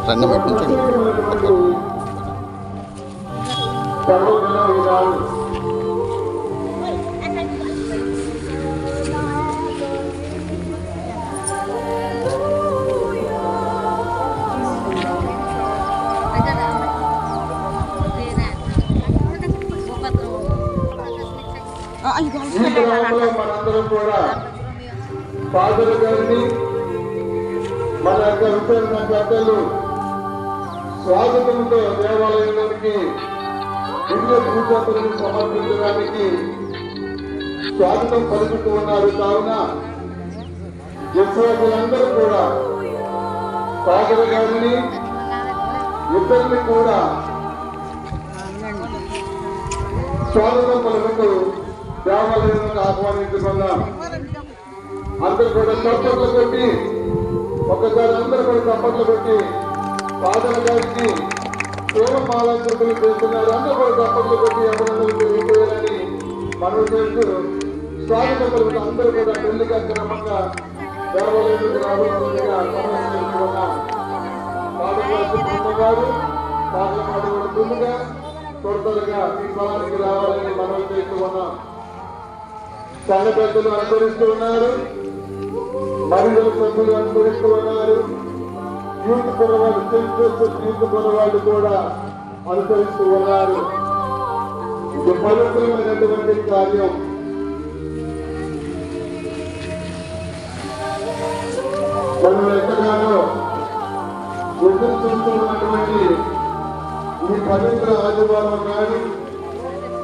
రంగం పెట్టించండి. మనందరం కూడా ఫాదర్ గారిని మన యొక్క విచారణ పెద్దలు స్వాగతంతో దేవాలయంలోనికి దివ్య పూజాతులను సమర్పించడానికి స్వాగతం పలుకుతూ ఉన్నారు. కావున విశ్వాసులందరూ కూడా ఫాదర్ గారిని ఇద్దరిని కూడా స్వాగతం పలుకుతూ దేవాలయంలోకి ఆహ్వానించుకున్నాం. అందరూ కూడా చప్పట్లు కొట్టి ఒకసారి అందరూ కూడా చప్పట్లు కొట్టి ఫాదర్ గారికి పూలమాలంకృతులు చేస్తున్నారు. అందరూ కూడా చప్పట్లు కొట్టి అభినందనలు తెలియజేయాలని మనం చేస్తూ స్వాగతం పలుకుతూ అందరూ కూడా పెళ్లిగా క్రమంగా దేవాలయంలోకి రావాల్సిందిగా సమర్పించుకున్నాం. ఫాదర్ గారు పార్లమెంట్ కూడా ముందుగా త్వరగా ఈ స్థలానికి రావాలని మనం చేస్తూ ఉన్నాం. సంఘ పెద్దలు అనుసరిస్తూ ఉన్నారు, మహిళల సభ్యులు అనుసరిస్తూ ఉన్నారు, యూత్ కురవాళ్ళు యూత్ కురవాళ్ళు కూడా అనుసరిస్తూ ఉన్నారు. ఇది పవిత్రమైనటువంటి కార్యం. మనం ఎంతగానో ఎదురు చూస్తూ ఉన్నటువంటి ఈ పవిత్ర ఆదివారం నాడు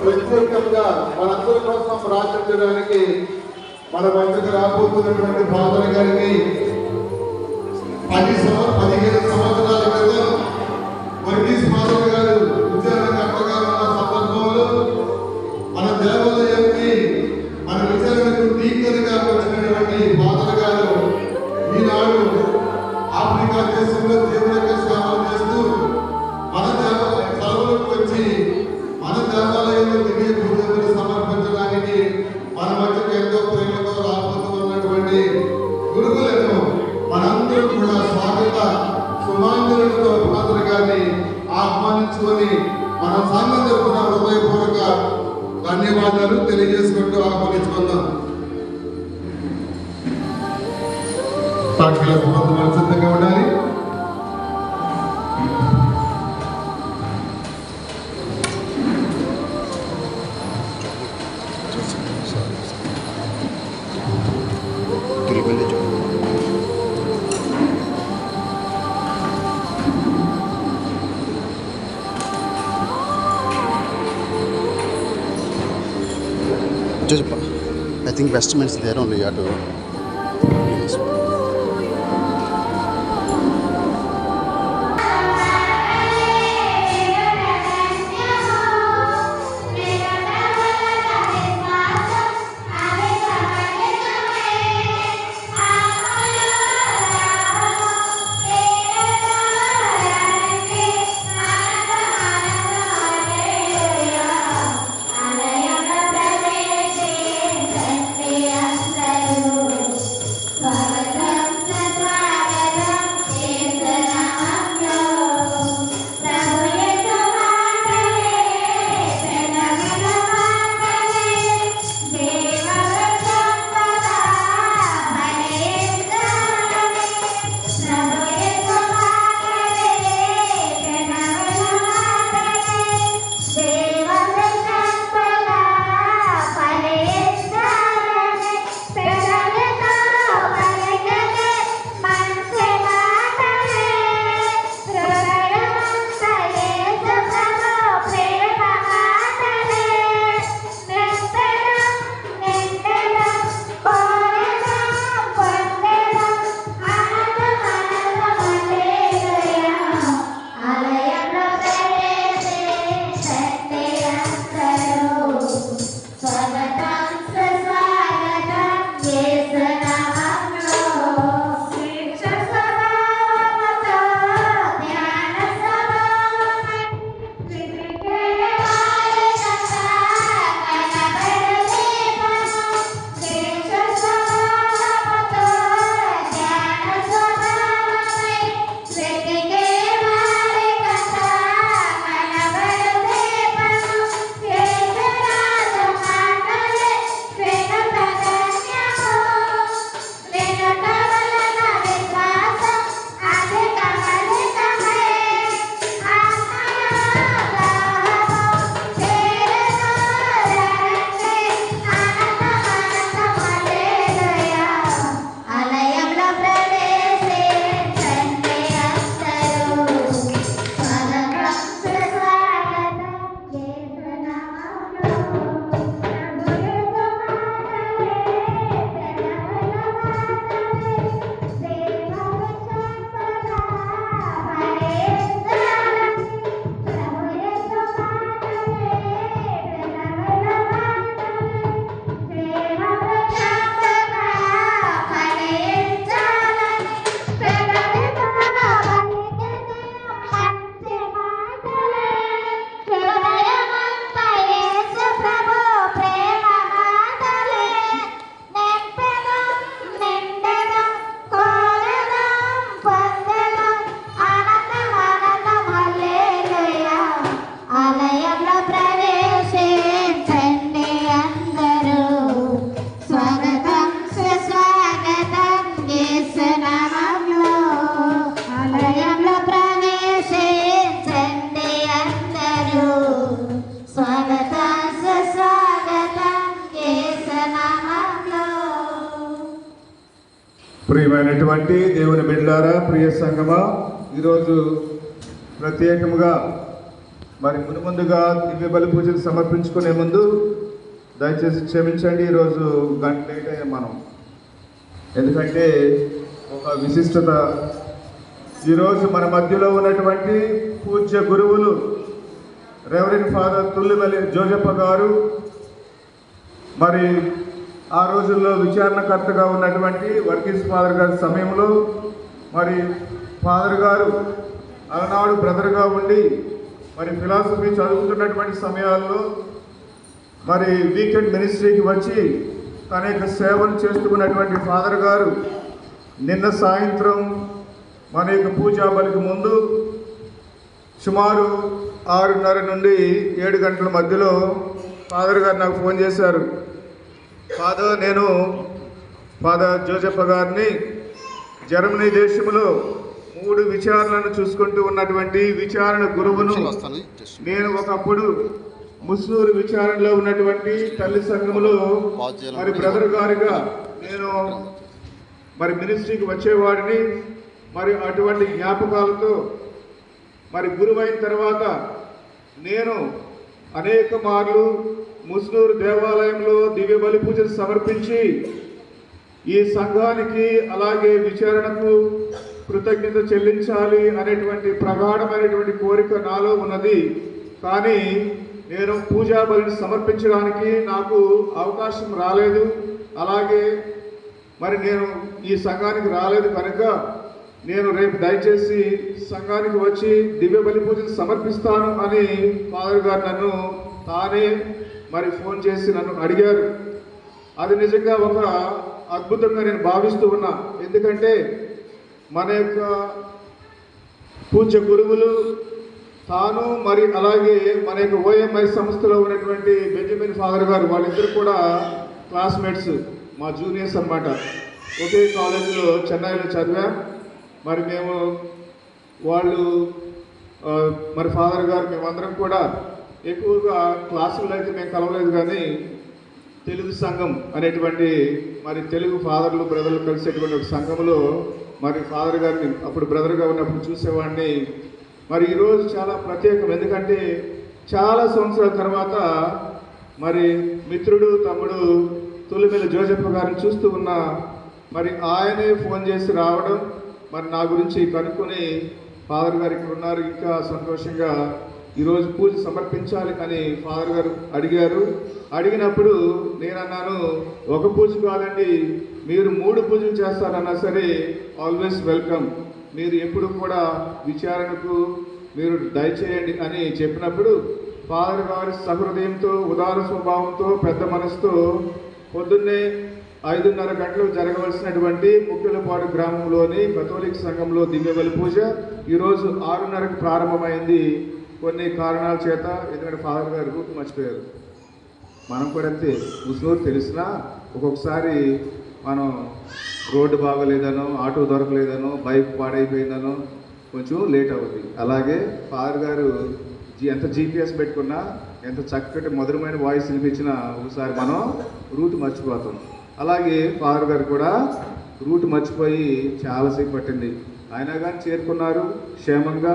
ప్రత్యేకంగా మనందరి కోసం ప్రార్థించడానికి మన మధ్యకు రాబోతున్నటువంటి ఫాదర్ గారికి 15 సంవత్సరాల క్రితం వర్గీస్ ఫాదర్ గారు విచారణకర్తగా ఉన్న సందర్భంలో మన దేవాలయానికి మన విచారణకు టీచర్గా వచ్చినటువంటి ఫాదర్ గారు ఈనాడు ఆఫ్రికా దేశంలో తీవ్రంగా సేవలు చేస్తూ మన దేవాలయంలోకి వచ్చి మన దేవాలయంలో దివ్య పూజలు సమర్పించడానికి మన మధ్యకు ఎంతో ప్రేమతో రాబోతూ ఉన్నటువంటి గురువులను మనందరూ కూడా స్వాగత సుమాంజలులతో ఫాదర్ గారిని ఆహ్వానించుకొని మన సంఘం తరపున హృదయపూర్వక ధన్యవాదాలు తెలియజేసుకుంటూ ఆహ్వానించుకుందాం. సాక్షులకు బంధువులు సిద్ధంగా ఉండాలి. I think vestments there only you have to. Bye. ప్రియమైనటువంటి దేవుని బిడ్డలారా, ప్రియ సంగమా, ఈరోజు ప్రత్యేకముగా మరి మునుముందుగా దివ్య బలి పూజలు సమర్పించుకునే ముందు దయచేసి క్షమించండి. ఈరోజు గంట లేట్ అయ్యాం మనం, ఎందుకంటే ఒక విశిష్టత. ఈరోజు మన మధ్యలో ఉన్నటువంటి పూజ్య గురువులు రెవరెండ్ ఫాదర్ తుల్లిమల్లి జోజప్ప గారు, మరి ఆ రోజుల్లో విచారణకర్తగా ఉన్నటువంటి వర్గీస్ ఫాదర్ గారి సమయంలో మరి ఫాదర్ గారు అలనాడు బ్రదర్గా ఉండి మరి ఫిలాసఫీ చదువుతున్నటువంటి సమయాల్లో మరి వీకెండ్ మినిస్ట్రీకి వచ్చి తన యొక్క సేవలు చేస్తున్నటువంటి ఫాదర్ గారు నిన్న సాయంత్రం మన యొక్క పూజా బలికి ముందు సుమారు 6:30 నుండి 7 గంటల మధ్యలో ఫాదర్ గారు నాకు ఫోన్ చేశారు. ఫాదర్, నేను ఫాదర్ జోజప్ప గారిని జర్మనీ దేశంలో 3 విచారణలను చూసుకుంటూ ఉన్నటువంటి విచారణ గురువును, నేను ఒకప్పుడు ముస్నూరు విచారణలో ఉన్నటువంటి తల్లి సంఘములో మరి బ్రదర్ గారిగా నేను మరి మినిస్ట్రీకి వచ్చేవాడిని. మరి అటువంటి జ్ఞాపకాలతో మరి గురువైన తర్వాత నేను అనేక మార్లు ముస్నూరు దేవాలయంలో దివ్య బలి పూజలు సమర్పించి ఈ సంఘానికి అలాగే విచారణకు కృతజ్ఞత చెల్లించాలి అనేటువంటి ప్రగాఢమైనటువంటి కోరిక నాలో ఉన్నది. కానీ నేను పూజా బలిని సమర్పించడానికి నాకు అవకాశం రాలేదు. అలాగే మరి నేను ఈ సంఘానికి రాలేదు కనుక నేను రేపు దయచేసి సంఘానికి వచ్చి దివ్య బలి పూజలు సమర్పిస్తాను అని ఫాదర్ గారు నన్ను తానే మరి ఫోన్ చేసి నన్ను అడిగారు. అది నిజంగా ఒక అద్భుతంగా నేను భావిస్తూ ఉన్నా. ఎందుకంటే మన యొక్క పూజ్య గురువులు తాను మరి అలాగే మన యొక్క ఓఎంఐ సంస్థలో ఉన్నటువంటి బెంజమిన్ ఫాదర్ గారు, వాళ్ళిద్దరు కూడా క్లాస్మేట్స్, మా జూనియర్స్ అన్నమాట. ఒకే కాలేజీలో చెన్నైలో చదివాం. మరి మేము వాళ్ళు మరి ఫాదర్ గారు మేమందరం కూడా ఎక్కువగా క్లాసుల్లో అయితే మేము కలవలేదు, కానీ తెలుగు సంఘం అనేటువంటి మరి తెలుగు ఫాదర్లు బ్రదర్లు కలిసేటువంటి ఒక సంఘంలో మరి ఫాదర్ గారిని అప్పుడు బ్రదర్గా ఉన్నప్పుడు చూసేవాడిని. మరి ఈరోజు చాలా ప్రత్యేకం, ఎందుకంటే చాలా సంవత్సరాల తర్వాత మరి మిత్రుడు తమ్ముడు తుల్లిమల్లి జోజప్ప గారిని చూస్తూ ఉన్నా. మరి ఆయనే ఫోన్ చేసి రావడం, మరి నా గురించి కనుక్కొని ఫాదర్ గారు ఇక్కడ ఉన్నారు, ఇంకా సంతోషంగా ఈరోజు పూజ సమర్పించాలి అని ఫాదర్ గారు అడిగారు. అడిగినప్పుడు నేను అన్నాను, ఒక పూజ కాదండి, మీరు 3 పూజలు చేస్తారన్నా సరే ఆల్వేస్ వెల్కమ్, మీరు ఎప్పుడు కూడా విచారణకు మీరు దయచేయండి అని చెప్పినప్పుడు ఫాదర్ గారి సహృదయంతో, ఉదార స్వభావంతో, పెద్ద మనసుతో పొద్దున్నే 5:30 గంటలకు జరగవలసినటువంటి ముఖ్యలపాడు గ్రామంలోని కథోలిక్ సంఘంలో దివ్య బలి పూజ ఈరోజు 6:30కి ప్రారంభమైంది. కొన్ని కారణాల చేత, ఎందుకంటే ఫాదర్ గారు రూట్ మర్చిపోయారు. మనం కూడా అంతే, ముస్నూరు తెలిసినా ఒక్కొక్కసారి మనం రోడ్డు బాగోలేదనో, ఆటో దొరకలేదనో, బైక్ పాడైపోయిందనో కొంచెం లేట్ అవుతుంది. అలాగే ఫాదర్ గారు ఎంత జీపీఎస్ పెట్టుకున్నా, ఎంత చక్కటి మధురమైన వాయిస్ వినిపించినా ఒకసారి మనం రూట్ మర్చిపోతాం. అలాగే ఫాదర్ గారు కూడా రూట్ మర్చిపోయి చాలాసేపు పట్టింది. అయినా కానీ చేరుకున్నారు, క్షేమంగా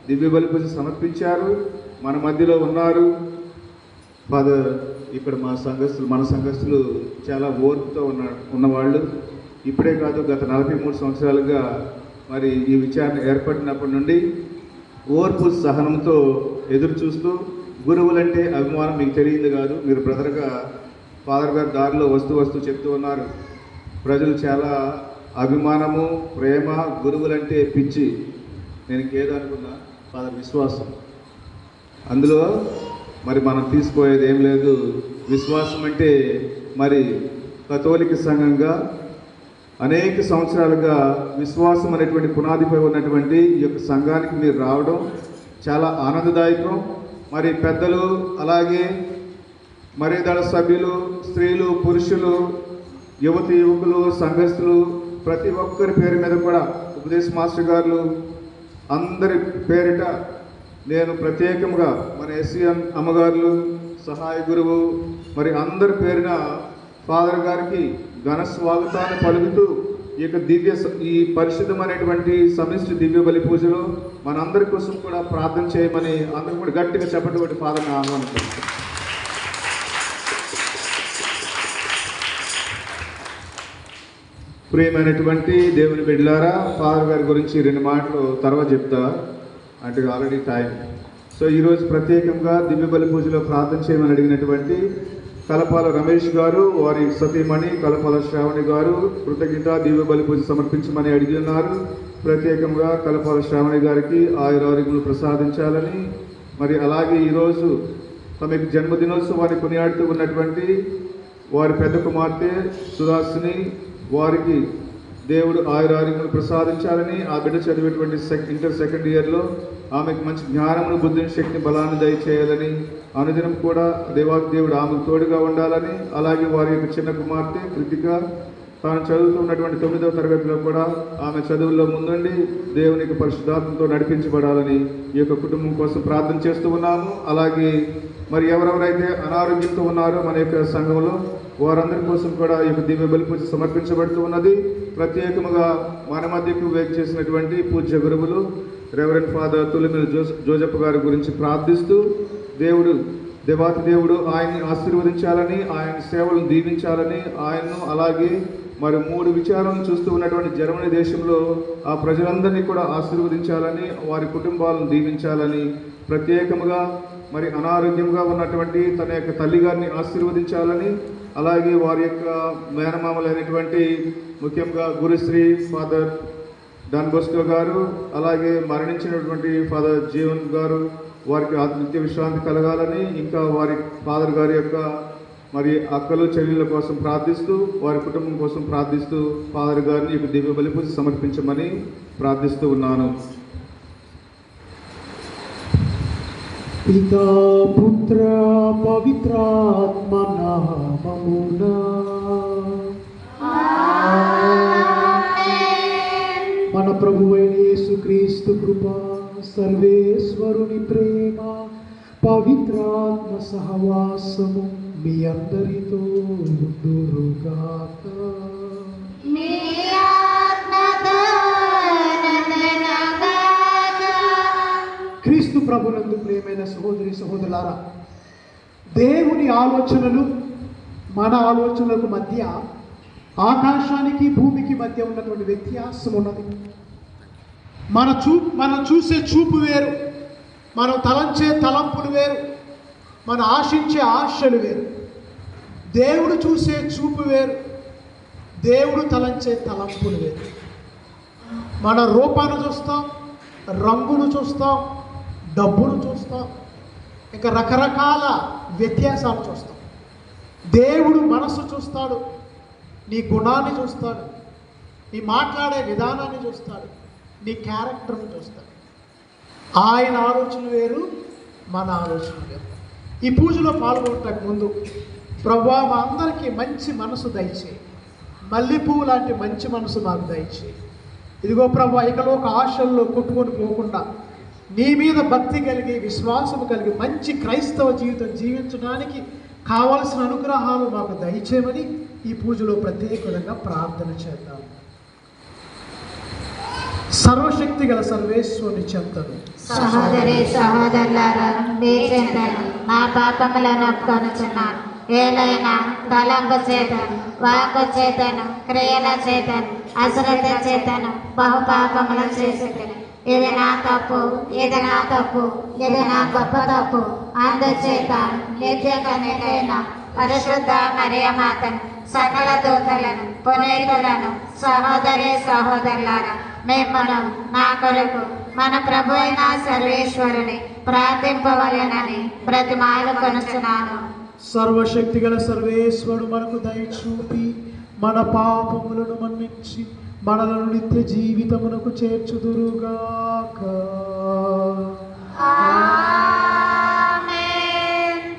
దివ్య బలి పూజ సమర్పించారు, మన మధ్యలో ఉన్నారు. ఫాదర్ ఇక్కడ మన సంఘస్థులు చాలా ఓర్పుతో ఉన్నవాళ్ళు. ఇప్పుడే కాదు, గత 43 సంవత్సరాలుగా మరి ఈ విచారణ ఏర్పడినప్పటి నుండి ఓర్పు సహనంతో ఎదురు చూస్తూ, గురువులంటే అభిమానం మీకు తెలియదు కాదు, మీరు బ్రదర్గా ఫాదర్ గారు దారిలో వస్తూ చెప్తూ ఉన్నారు. ప్రజలు చాలా అభిమానము, ప్రేమ, గురువులంటే పిచ్చి. నేను ఇంకేదో అనుకున్నా, ఫాదర్ విశ్వాసం. అందులో మరి మనం తీసిపోయేది ఏం లేదు. విశ్వాసం అంటే మరి కథోలిక సంఘంగా అనేక సంవత్సరాలుగా విశ్వాసం అనేటువంటి పునాదిపై ఉన్నటువంటి ఈ యొక్క సంఘానికి మీరు రావడం చాలా ఆనందదాయకం. మరి పెద్దలు, అలాగే మరి దళ సభ్యులు, స్త్రీలు, పురుషులు, యువతి యువకులు, సంఘస్థులు, ప్రతి ఒక్కరి పేరు మీద కూడా ఉపదేశ మాస్టర్ గారు అందరి పేరిట నేను ప్రత్యేకంగా మన ఎస్సీఎం అమ్మగారులు, సహాయ గురువు, మరి అందరి పేరున ఫాదర్ గారికి ఘన స్వాగతాన్ని పలుకుతూ ఈ పరిశుద్ధమైనటువంటి సమిష్టి దివ్య బలి పూజలో మనందరి కోసం కూడా ప్రార్థన చేయమని అందరూ కూడా గట్టిగా చెప్పటువంటి ఫాదర్ని ఆహ్వానిస్తాం. ప్రియమైనటువంటి దేవుని బిడ్డలారా, ఫాదర్ గారి గురించి 2 మాటలు తర్వాత చెప్తా, అంటే ఆల్రెడీ టైం. సో ఈరోజు ప్రత్యేకంగా దివ్య బలి పూజలో ప్రార్థన చేయమని అడిగినటువంటి కలపాల రమేష్ గారు, వారి సతీమణి కలపాల శ్రావణి గారు కృతజ్ఞత దివ్య బలి పూజ సమర్పించమని అడిగి ఉన్నారు. ప్రత్యేకంగా కలపాల శ్రావణి గారికి ఆయురారోగ్యములు ప్రసాదించాలని, మరి అలాగే ఈరోజు తమకు జన్మదినోత్సవాన్ని కొనియాడుతూ ఉన్నటువంటి వారి పెద్ద కుమార్తె సుధాసిని, వారికి దేవుడు ఆయురారోగ్యములు ప్రసాదించాలని, ఆ బిడ్డ చదివేటువంటి ఇంటర్ సెకండ్ ఇయర్లో ఆమెకు మంచి జ్ఞానమును, బుద్ధిని, శక్తిని, బలాన్ని దయచేయాలని, అనుదినం కూడా దేవుడు ఆమెకు తోడుగా ఉండాలని, అలాగే వారి యొక్క చిన్న కుమార్తె కృతిక తాను చదువుతున్నటువంటి 9వ తరగతిలో కూడా ఆమె చదువుల్లో ముందుండి దేవునికి పరిశుద్ధాత్మతో నడిపించబడాలని ఈ యొక్క కుటుంబం కోసం ప్రార్థన చేస్తూ ఉన్నాము. అలాగే మరి ఎవరెవరైతే అనారోగ్యంతో ఉన్నారో మన యొక్క సంఘంలో వారందరి కోసం కూడా ఈ యొక్క దివ్య బలి పూజ సమర్పించబడుతూ ఉన్నది. ప్రత్యేకముగా మన మధ్యకు వేక్ చేసినటువంటి పూజ్య గురువులు రెవరెండ్ ఫాదర్ తులిమిల్ జోజప్ప గారి గురించి ప్రార్థిస్తూ దేవాతి దేవుడు ఆయన్ని ఆశీర్వదించాలని, ఆయన సేవలను దీవించాలని, ఆయన్ను అలాగే మరి 3 విచారాలను చూస్తూ ఉన్నటువంటి జర్మనీ దేశంలో ఆ ప్రజలందరినీ కూడా ఆశీర్వదించాలని, వారి కుటుంబాలను దీవించాలని, ప్రత్యేకముగా మరి అనారోగ్యంగా ఉన్నటువంటి తన యొక్క తల్లిగారిని ఆశీర్వదించాలని, అలాగే వారి యొక్క మేనమామలైనటువంటి ముఖ్యంగా గురుశ్రీ ఫాదర్ డాన్ బోస్కో గారు, అలాగే మరణించినటువంటి ఫాదర్ జీవన్ గారు, వారికి నిత్య విశ్రాంతి కలగాలని, ఇంకా వారి ఫాదర్ గారి యొక్క మరి అక్కలు చెల్లెళ్ళ కోసం ప్రార్థిస్తూ, వారి కుటుంబం కోసం ప్రార్థిస్తూ ఫాదర్ గారిని ఈ దివ్య బలి పూజ సమర్పించమని ప్రార్థిస్తూ ఉన్నాను. పితా పుత్ర పవిత్రాత్మ నామమున మన ప్రభువైన యేసుక్రీస్తు కృప, సర్వేశ్వరుని ప్రేమ, పవిత్రాత్మ సహవాసము మీ అందరితో ఉండుగాక. క్రీస్తు ప్రభునందు ప్రియమైన సహోదరి సహోదరులారా, దేవుని ఆలోచనలు మన ఆలోచనలకు మధ్య, ఆకాశానికి భూమికి మధ్య ఉన్నటువంటి వ్యత్యాసం ఉన్నది. మనం చూసే చూపు వేరు, మనం తలంచే తలంపులు వేరు, మనం ఆశించే ఆశలు వేరు. దేవుడు చూసే చూపు వేరు, దేవుడు తలంచే తలంపులు వేరు. మన రూపాన్ని చూస్తాం, రంగును చూస్తాం, డబ్బును చూస్తాం, ఇంకా రకరకాల వ్యత్యాసాలు చూస్తాం. దేవుడు మనసు చూస్తాడు, నీ గుణాన్ని చూస్తాడు, నీ మాట్లాడే విధానాన్ని చూస్తాడు, నీ క్యారెక్టర్ని చూస్తాడు. ఆయన ఆలోచన వేరు, మన ఆలోచన వేరు. ఈ పూజలో పాల్గొనటానికి ముందు ప్రభువా మా అందరికీ మంచి మనసు దయచేయి, మల్లెపువ్వు లాంటి మంచి మనసు మాకు దయచేయి. ఇదిగో ప్రభువా, ఇకలోక ఆశల్లో కొట్టుకొని పోకుండా నీ మీద భక్తి కలిగి, విశ్వాసం కలిగి మంచి క్రైస్తవ జీవితం జీవించడానికి కావలసిన అనుగ్రహాలు మాకు దయచేయమని ఈ పూజలో ప్రత్యేకంగా ప్రార్థన చేద్దాం. సర్వశక్తి గల సర్వేశ్వరుని చెంతను సహోదరి సహోదరులారా, మీ చెంతను నా పాపములను ఒప్పుకొనుచున్నాను. ఏలైనా తలంపు చేతను, వాక్కు చేతను, క్రియల చేతను, అశ్రద్ధ చేతను బహుపాపములు చేసేది. ఇది నా తప్పు, ఇది నా తప్పు, ఇది నా గొప్ప తప్పు. అందుచేత నిత్య కన్యకైన పరిశుద్ధ మరియమాతను, సకల దూతలను, పునీతులను, సహోదరి సహోదరులారా, మిమ్మను నా కొరకు మన ప్రభు అయిన సర్వేశ్వరుని ప్రార్థింపవలెనని బ్రతిమాలు కొనుచున్నాను. సర్వశక్తి గల సర్వేశ్వరుడు మనకు దయచూపి మన పాపములను మన్నించి మనలను నిత్య జీవితమునకు చేర్చుదురుగాక.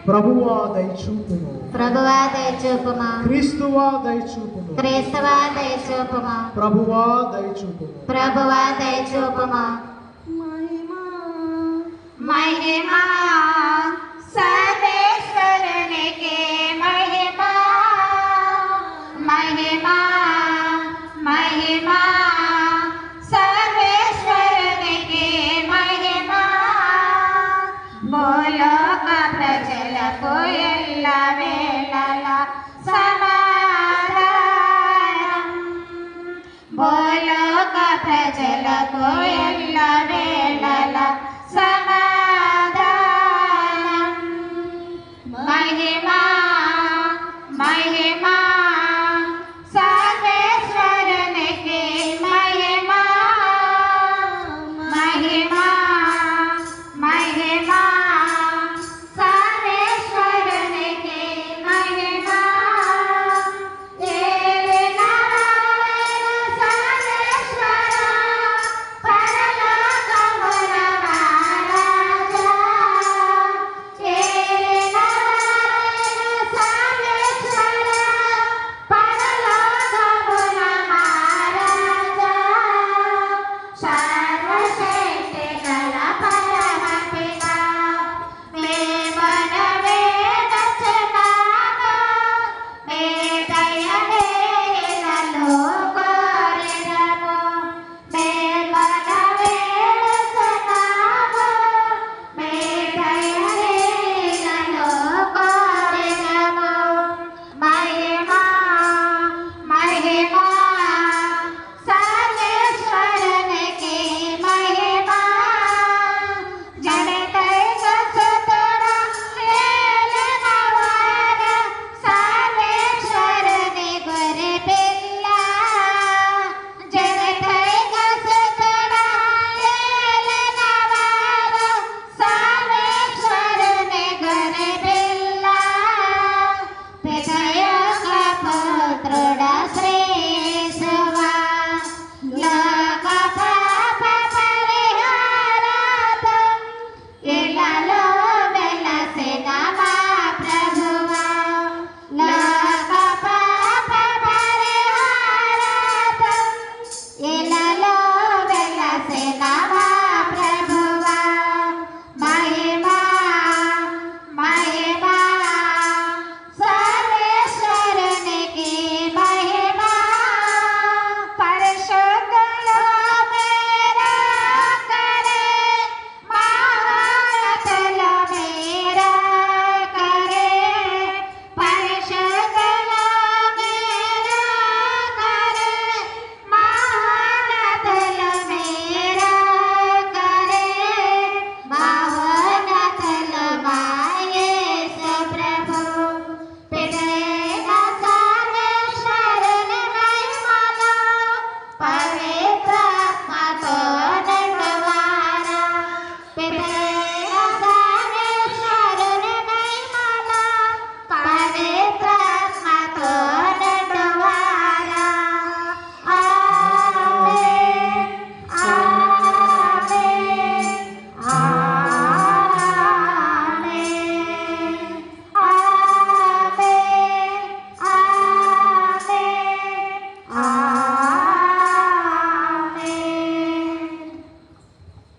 ప్రభువా దయచూపుము, ప్రభువా దయచూపుము, క్రీస్తువా దయచూపుము, క్రీస్తువా దయచూపుము, ప్రభువా దయచూపుము, ప్రభువా దయచూపుము. మహిమా సర్వేశ్వరునికి మహిమా, మహిమా, మహిమా. భూలోక ప్రజలకు ఎల్ల వేళల సమాధానం. మహిమా మహిమా సర్వేశ్వరునికి మహిమా మహిమా మహిమా సర్వేశ్వరునికి మహిమా.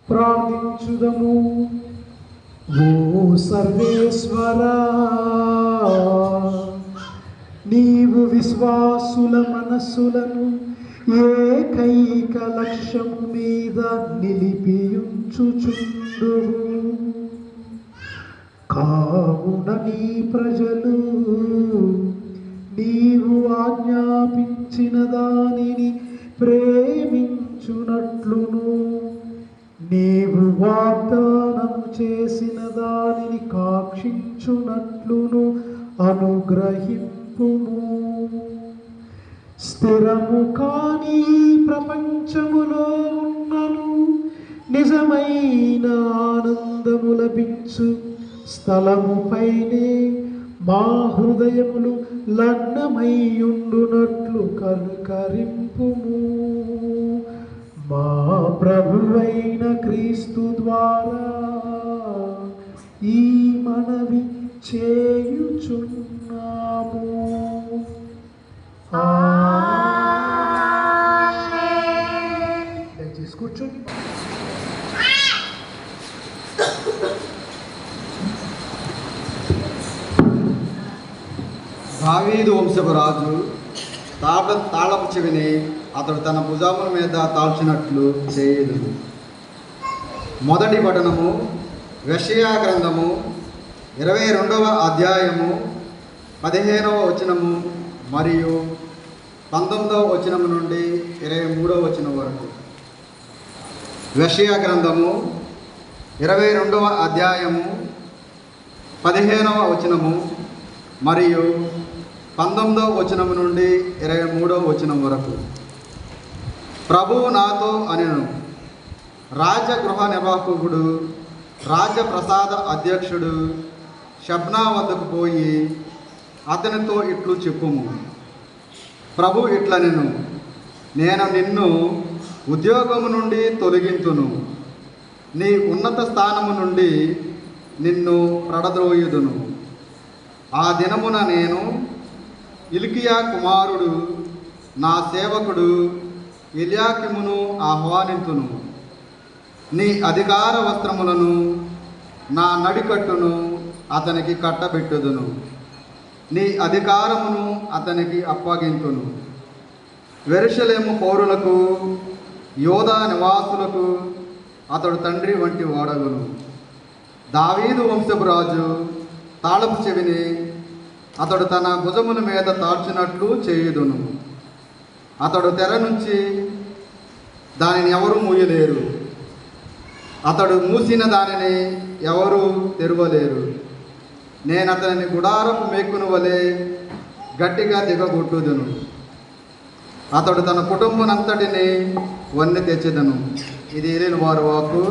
ప్రార్థించుదము. ఓ సర్వేశ్వరా, నీవు విశ్వాసుల మనస్సులను ఏకైక లక్ష్యము మీద నిలిపియుంచుచుండువు. కావున నీ ప్రజలు నీవు ఆజ్ఞాపించిన దానిని ప్రేమించునట్లును, నీవు వాగ్దానము చేసిన దానిని కాక్షించునట్లును అనుగ్రహింపుము. స్థిరము కాని ప్రపంచములో ఉన్నను నిజమైన ఆనందము లభించు స్థలముపైనే మా హృదయములు లగ్నమైయుండునట్లు కరుకరింపుము. మా ప్రభువైన క్రీస్తు ద్వారా ఈ మనవి చేయుచున్నాము. దయచేసి కూర్చోండి. దావీదు వంశపు రాజు తాళపు చెవిని అతడు తన భుజముల మీద తాల్చినట్లు చేయదు. మొదటి పఠనము యెషయా గ్రంథము 22వ అధ్యాయము 15వ వచనము మరియు 19వ వచనం నుండి 23వ వచనం వరకు. యెషయా గ్రంథము 22వ అధ్యాయము 15వ వచనము మరియు 19వ వచనం నుండి 23వ వచనం వరకు. ప్రభువు నాతో అనెను, రాజగృహ నిర్వాహకుడు రాజప్రసాద అధ్యక్షుడు షబ్నా వద్దకు పోయి అతనితో ఇట్లు చెప్పుము. ప్రభు ఇట్లనెను, నేను నిన్ను ఉద్యోగము నుండి తొలగింతును, నీ ఉన్నత స్థానము నుండి నిన్ను ప్రడద్రోయుదును. ఆ దినమున నేను ఇల్కియా కుమారుడు నా సేవకుడు ఎల్యాకిమును ఆహ్వానింతును. నీ అధికార వస్త్రములను నా నడికట్టును అతనికి కట్టబెట్టుదును. నీ అధికారమును అతనికి అప్పగింతును. యెరూషలేము పౌరులకు యోధా నివాసులకు అతడు తండ్రి వంటి వాడగును. దావీదు వంశపు రాజు తాళపు చెవిని అతడు తన భుజముల మీద తాల్చినట్లు చేయుదును. అతడు తెర నుంచి దానిని ఎవరు మూయలేరు, అతడు మూసిన దానిని ఎవరు తెరవలేరు. నేను అతనిని గుడారపు మేకును వలె గట్టిగా దిగగొట్టుదును. అతడు తన కుటుంబనంతటిని వన్నె తెచ్చెదను. ఇది ఏలిన వారి వాక్కు.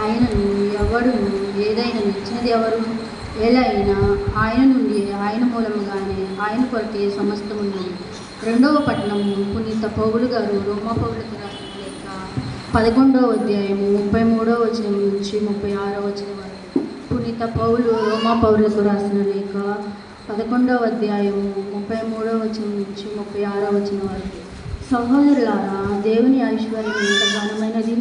ఆయనను ఎవడును ఏదైనా ఇచ్చినది ఎవరు? ఏలైనా ఆయన నుండి ఆయన మూలముగానే ఆయన కొరకే సమస్తమున్నది. 2వ పట్టణము పునీత పౌలు గారు రోమా పౌరులకు రాసిన లేఖ 11వ అధ్యాయము 33వ వచనం నుంచి 36వ వచనం వరకు. పునీత పౌలు రోమా పౌరులకు రాసిన లేఖ 11వ అధ్యాయము 33వ వచనం నుంచి 36వ వచనం వరకు. సహోదరులారా, దేవుని ఐశ్వర్యం ఎంత ఘనమైనది,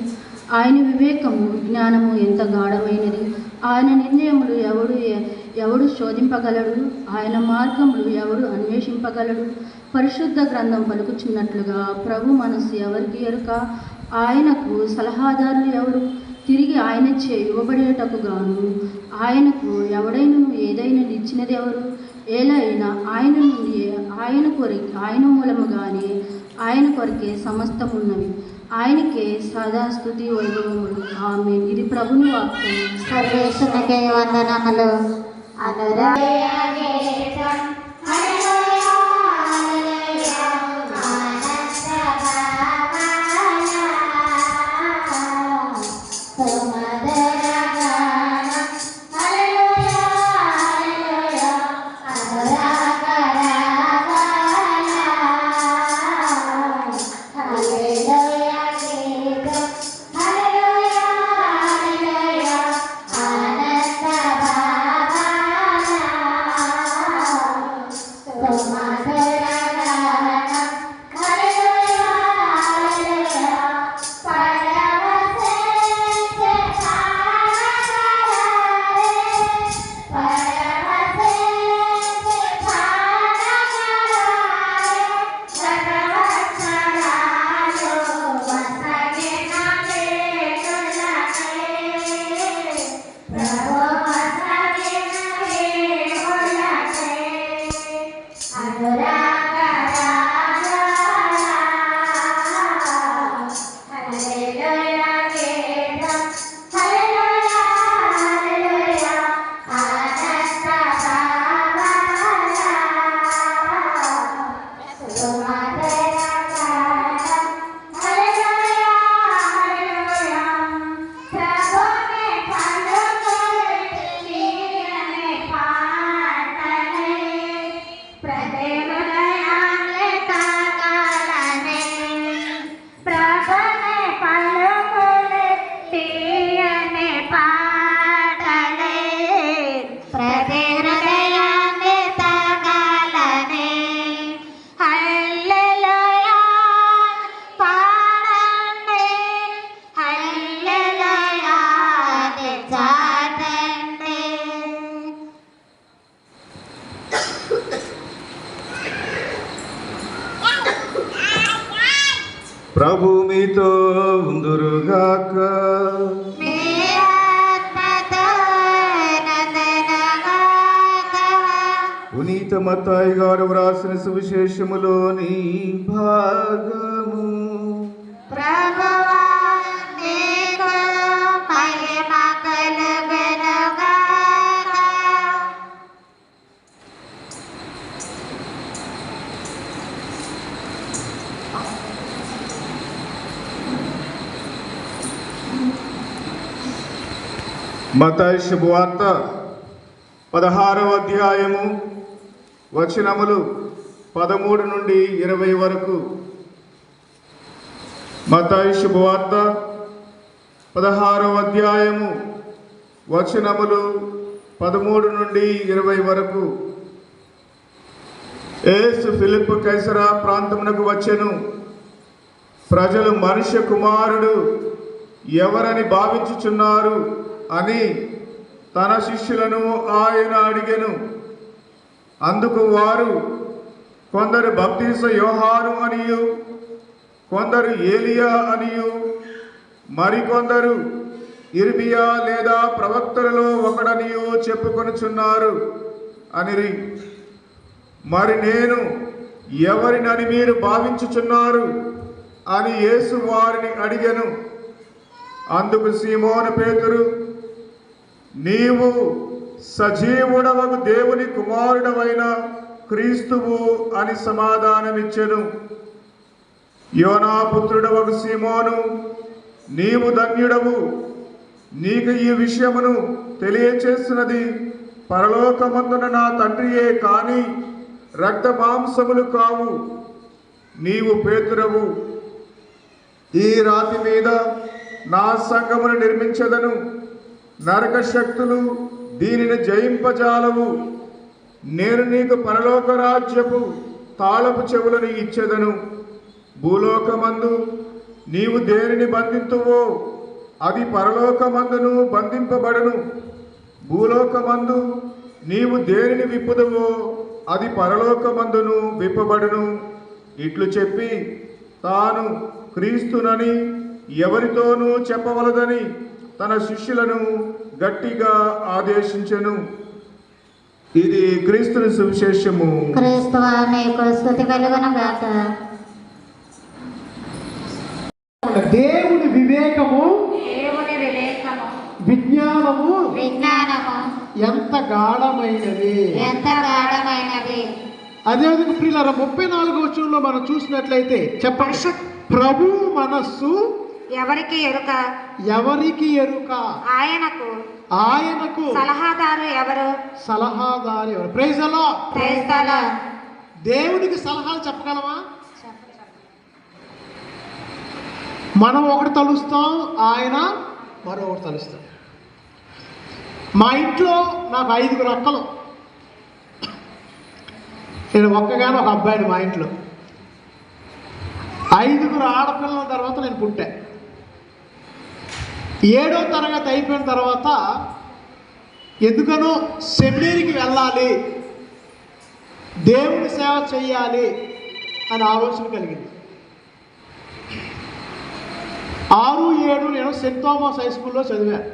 ఆయన వివేకము జ్ఞానము ఎంత గాఢమైనది. ఆయన నిర్ణయములు ఎవడు శోధింపగలడు? ఆయన మార్గములు ఎవడు అన్వేషింపగలడు? పరిశుద్ధ గ్రంథం పలుకుచున్నట్లుగా ప్రభు మనస్సు ఎవరికి ఎరుక? ఆయనకు సలహాదారులు ఎవరు? తిరిగి ఆయనచే ఇవ్వబడేటకు గాను ఆయనకు ఎవడైనా ఏదైనా ఇచ్చినది ఎవరు? ఏలైనా ఆయన నుండి ఆయన మూలముగానే ఆయన కొరకే సమస్తమున్నవి. ఆయనకే సదా స్తుతి వైభవములు. ఆమేన్. ఇది ప్రభుని వాక్యం. సర్వేశ్వరునికే వందనములు. ప్రభు మీతో ఉందురుగాక. మీ ఆత్మతో నందనగాక. పునీత మత్తాయి గారు వ్రాసిన సువిశేషములోని భాగము. ప్రభువా నీకు మహిమ కలుగునుగాక. మత్తాయి శుభవార్త 16వ అధ్యాయము వచనములు 13 నుండి 20 వరకు. మత్తాయి శుభవార్త 16వ అధ్యాయము వచనములు 13 నుండి 20 వరకు. యేసు ఫిలిప్పు కైసరా ప్రాంతమునకు వచ్చెను. ప్రజలు మనుష్య కుమారుడు ఎవరని భావించుచున్నారు అని తన శిష్యులను ఆయన అడిగెను. అందుకు వారు, కొందరు బప్తీస యోహాను అనియు, కొందరు ఏలియా అనియు, మరికొందరు ఇర్మియా లేదా ప్రవక్తలలో ఒకడనియు చెప్పుకొనుచున్నారు అనిరి. మరి నేను ఎవరినని మీరు భావించుచున్నారు అని యేసు వారిని అడిగెను. అందుకు సీమోను పేతురు, నీవు సజీవుడవగు దేవుని కుమారుడవైన క్రీస్తువు అని సమాధానమిచ్చెను. యోనా పుత్రుడవగు సీమోను, నీవు ధన్యుడవు. నీకు ఈ విషయమును తెలియచేసినది పరలోకమందున నా తండ్రియే కాని రక్త మాంసములు కావు. నీవు పేతురవు. ఈ రాతి మీద నా సంఘమును నిర్మించదను. నరక శక్తులు దీనిని జయింపజాలవు. నేను నీకు పరలోక రాజ్యపు తాళపు చెవులను ఇచ్చెదను. భూలోకమందు నీవు దేనిని బంధింతువో అది పరలోకమందును బంధింపబడును. భూలోకమందు నీవు దేనిని విప్పుదువో అది పరలోకమందును విప్పబడును. ఇట్లు చెప్పి తాను క్రీస్తునని ఎవరితోనూ చెప్పవలదని తన శిష్యులను గట్టిగా ఆదేశించెను. ఇది క్రీస్తుని సువిశేషము. క్రీస్తువా నీకు స్తుతి కలుగునుగాక. దేవుని వివేకము, దేవుని వివేకము, విజ్ఞానము విజ్ఞానము ఎంత గాఢమైనది. ఎంత గాఢమైనది. అదేవిధంగా ప్రియులారా 34వ వచనంలో మనం చూసినట్లయితే చెప్పండి, ప్రభు మనస్సు ఎవరికి ఎరుక, ఎవరికి ఎరుక, ఆయనకు సలహాదారు ఎవరు, సలహాదారు ఎవరు. Praise the lord. Praise the lord. దేవునికి సలహాలు చెప్పగలమా? మనం ఒకటి తలుస్తాం, ఆయన మరొకటి తలుస్తాం. మా ఇంట్లో నాకు 5 అక్కలు, నేను ఒక్కగానే ఒక అబ్బాయిని. మా ఇంట్లో 5 ఆడపిల్లల తర్వాత నేను పుట్టా. 7వ తరగతి అయిపోయిన తర్వాత ఎందుకనో సెమినరీకి వెళ్ళాలి, దేవుని సేవ చెయ్యాలి అని ఆలోచన కలిగింది. 6, 7 నేను సెయింట్ థామస్ హై స్కూల్లో చదివాను.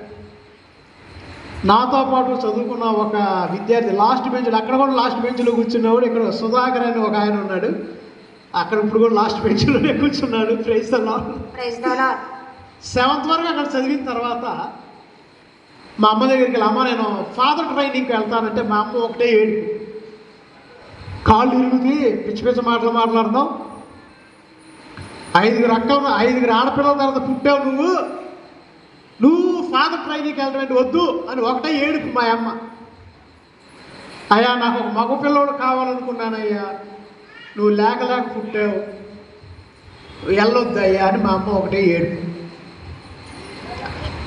నాతో పాటు చదువుకున్న ఒక విద్యార్థి లాస్ట్ బెంచ్లో, అక్కడ కూడా లాస్ట్ బెంచ్లో కూర్చున్నవాడు. ఇక్కడ సుధాకర్ అని ఒక ఆయన ఉన్నాడు, అక్కడ ఇప్పుడు కూడా లాస్ట్ బెంచ్లోనే కూర్చున్నాడు. Praise the lord. Praise the lord. 7th వరకు అక్కడ చదివిన తర్వాత మా అమ్మ దగ్గరికి వెళ్ళి, అమ్మ నేను ఫాదర్ ట్రైనింగ్కి వెళ్తానంటే మా అమ్మ ఒకటే ఏడుపు, కాళ్ళు ఇరుగుతి, పిచ్చి పిచ్చి మాటలు మాట్లాడతాం. 5 అక్కలు, 5 ఆడపిల్లల తర్వాత పుట్టావు నువ్వు ఫాదర్ ట్రైనింగ్కి వెళ్ళడం వద్దు అని ఒకటే ఏడుపు మా అమ్మ. అయ్యా నాకు ఒక మగ పిల్లోడు కావాలనుకున్నానయ్యా, నువ్వు లేక పుట్టావు, వెళ్ళొద్దు అయ్యా అని మా అమ్మ ఒకటే ఏడుపు.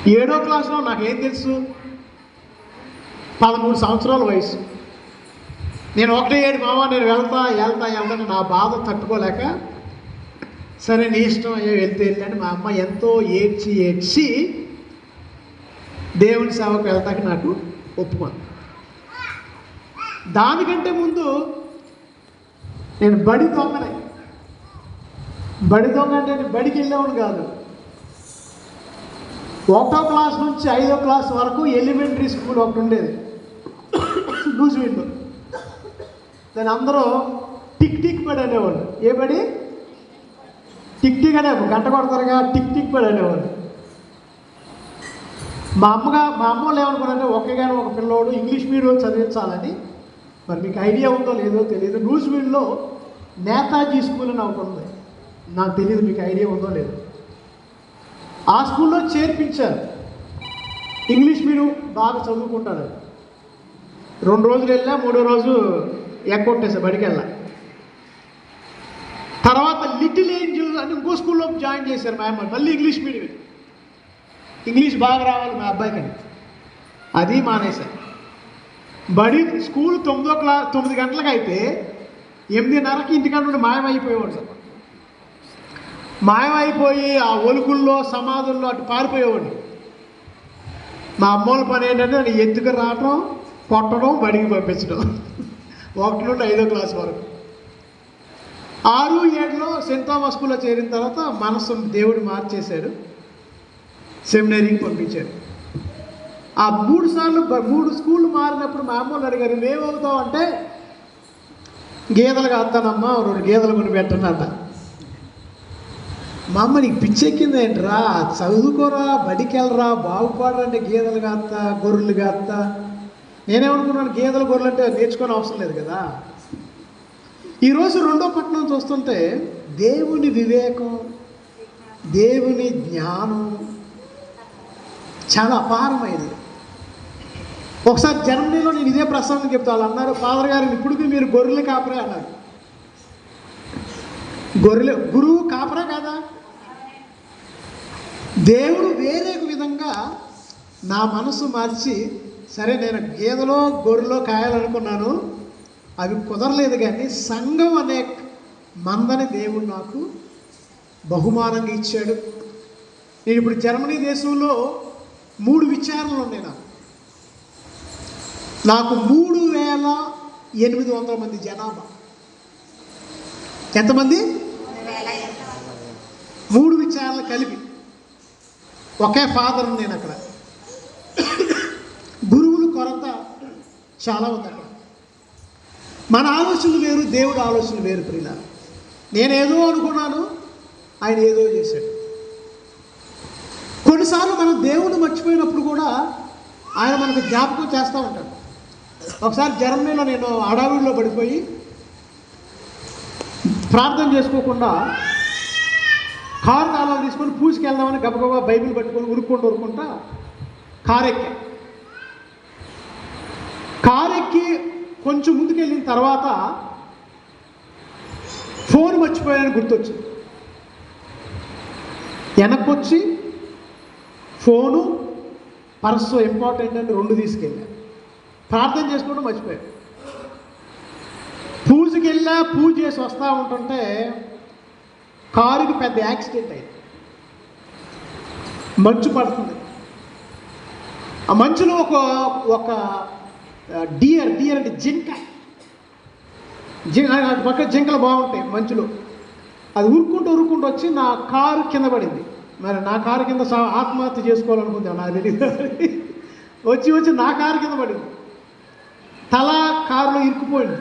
7వ క్లాస్లో నాకేం తెలుసు, 13 సంవత్సరాల వయసు. నేను ఒకటే ఏడు, మామ నేను వెళ్తాను నా బాధ తట్టుకోలేక, సరే నీ ఇష్టం అయ్యో వెళ్తే వెళ్ళాను. మా అమ్మ ఎంతో ఏడ్చి దేవుని సేవకు వెళ్తాక నాకు ఒప్పుకోను. దానికంటే ముందు నేను బడి దొంగనే. బడి దొంగ అంటే నేను బడికి వెళ్ళేవాడు కాదు. 1వ క్లాస్ నుంచి 5వ క్లాస్ వరకు ఎలిమెంటరీ స్కూల్ ఒకటి ఉండేది లూజ్విల్లో. దాని అందరూ టిక్ టిక్ బడి అనేవాళ్ళు. ఏ బడి? టిక్ టిక్ అనే గంట కొడతారుగా, టిక్ టిక్ బడి అనేవాళ్ళు. మా అమ్మ వాళ్ళు ఏమనుకున్నారంటే ఒకేగాని ఒక పిల్లోడు ఇంగ్లీష్ మీడియం చదివించాలని. మరి మీకు ఐడియా ఉందో లేదో తెలియదు, లూజ్విల్లో నేతాజీ స్కూల్ అని ఒకటి ఉంది. నాకు తెలియదు మీకు ఐడియా ఉందో లేదో. ఆ స్కూల్లో చేర్పించారు. ఇంగ్లీష్ మీడియం బాగా చదువుకుంటారు. 2 రోజులు వెళ్ళా, 3వ రోజు ఎక్కొట్టేసా, బడికి వెళ్ళా. తర్వాత లిటిల్ ఏంజల్ అని ఇంకో స్కూల్లో జాయిన్ చేశారు మా అమ్మ. మళ్ళీ ఇంగ్లీష్ మీడియం, ఇంగ్లీష్ బాగా రావాలి మా అబ్బాయికని. అది మానేశారు. స్కూల్ 9 గంటలకు అయితే 8:30కి ఇంటికాడ నుండి మాయమైపోయేవాడు సార్. మాయమైపోయి ఆ ఒలుకుల్లో సమాధుల్లో అటు పారిపోయేవాడిని. మా అమ్మోళ్ళ పని ఏంటంటే నన్ను ఎత్తుకు రావటం, కొట్టడం, బడికి పంపించడం. 1 నుండి 5వ క్లాస్ వరకు. 6, 7లో సెయింట్ థామస్ స్కూల్లో చేరిన తర్వాత మనసు దేవుడు మార్చేశాడు, సెమినరీకి పంపించాడు. ఆ 3 సార్లు 3 స్కూళ్ళు మారినప్పుడు మా అమ్మోళ్ళు అడిగారు, నువ్వేమవుతావు అంటే, గేదెలు కాస్తానమ్మా, 2 గేదెలు కొని పెట్టండి అంట. మా అమ్మ, నీకు పిచ్చెక్కింది ఏంట్రా, చదువుకోరా, బడికి వెళ్ళరా, బాగుపడరంటే గేదెలు కాస్తా, గొర్రెలు కాస్తా. నేనేమనుకున్నాను, గేదెలు గొర్రెలు అంటే నేర్చుకోని అవసరం లేదు కదా. ఈరోజు 2వ పట్టణం చూస్తుంటే దేవుని వివేకం, దేవుని జ్ఞానం చాలా అపారమైనది. ఒకసారి జర్మనీలో నేను ఇదే ప్రసంగం చెప్తా. వాళ్ళు అన్నారు, ఫాదర్ గారు ఇప్పటికీ మీరు గొర్రెలు కాపరే అన్నారు. గురువు కాపరా కాదా? దేవుడు వేరే విధంగా నా మనసు మార్చి, సరే నేను గేదెలో గొర్రెలో కాయాలనుకున్నాను, అవి కుదరలేదు, కానీ సంఘం అనే మందని దేవుడు నాకు బహుమానంగా ఇచ్చాడు. నేను ఇప్పుడు జర్మనీ దేశంలో 3 విచారణలు ఉన్నాయి. నాకు 3,800 మంది జనాభా. ఎంతమంది? 3 విచారణలు కలిపి. ఒకే ఫాదర్ నేను అక్కడ. గురువులు కొరత చాలా ఉంది అక్కడ. మన ఆలోచనలు వేరు, దేవుడు ఆలోచనలు వేరు ప్రియుల. నేనేదో అనుకున్నాను, ఆయన ఏదో చేశాడు. కొన్నిసార్లు మనం దేవుడు మర్చిపోయినప్పుడు కూడా ఆయన మనకు జ్ఞాపకం చేస్తూ ఉంటాడు. ఒకసారి జర్మనీలో నేను అడవిలో పడిపోయి ప్రార్థన చేసుకోకుండా కారు తాళాలు తీసుకొని పూజకి వెళ్దామని గబగబా బైబిల్ పట్టుకొని ఉరుక్కుంటా కారు ఎక్కి కొంచెం ముందుకు వెళ్ళిన తర్వాత ఫోన్ మర్చిపోయానని గుర్తొచ్చింది. వెనక్కొచ్చి ఫోను, పర్సు ఇంపార్టెంట్ అని 2 తీసుకెళ్ళా. ప్రార్థన చేసుకోవడం మర్చిపోయాను. పూజకి వెళ్ళా, పూజ చేసి వస్తూ ఉంటుంటే కారుకి పెద్ద యాక్సిడెంట్ అయింది. మంచు పడుతుంది. ఆ మంచులో ఒక డియర్ అంటే జింక పక్క జింకలు బాగుంటాయి మంచులో. అది ఉరుక్కుంటూ వచ్చి నా కారు కింద పడింది. మరి నా కారు కింద ఆత్మహత్య చేసుకోవాలనుకుంది నాకు తెలియదు. వచ్చి నా కారు కింద పడింది. తల కారులో ఇరుక్కుపోయింది.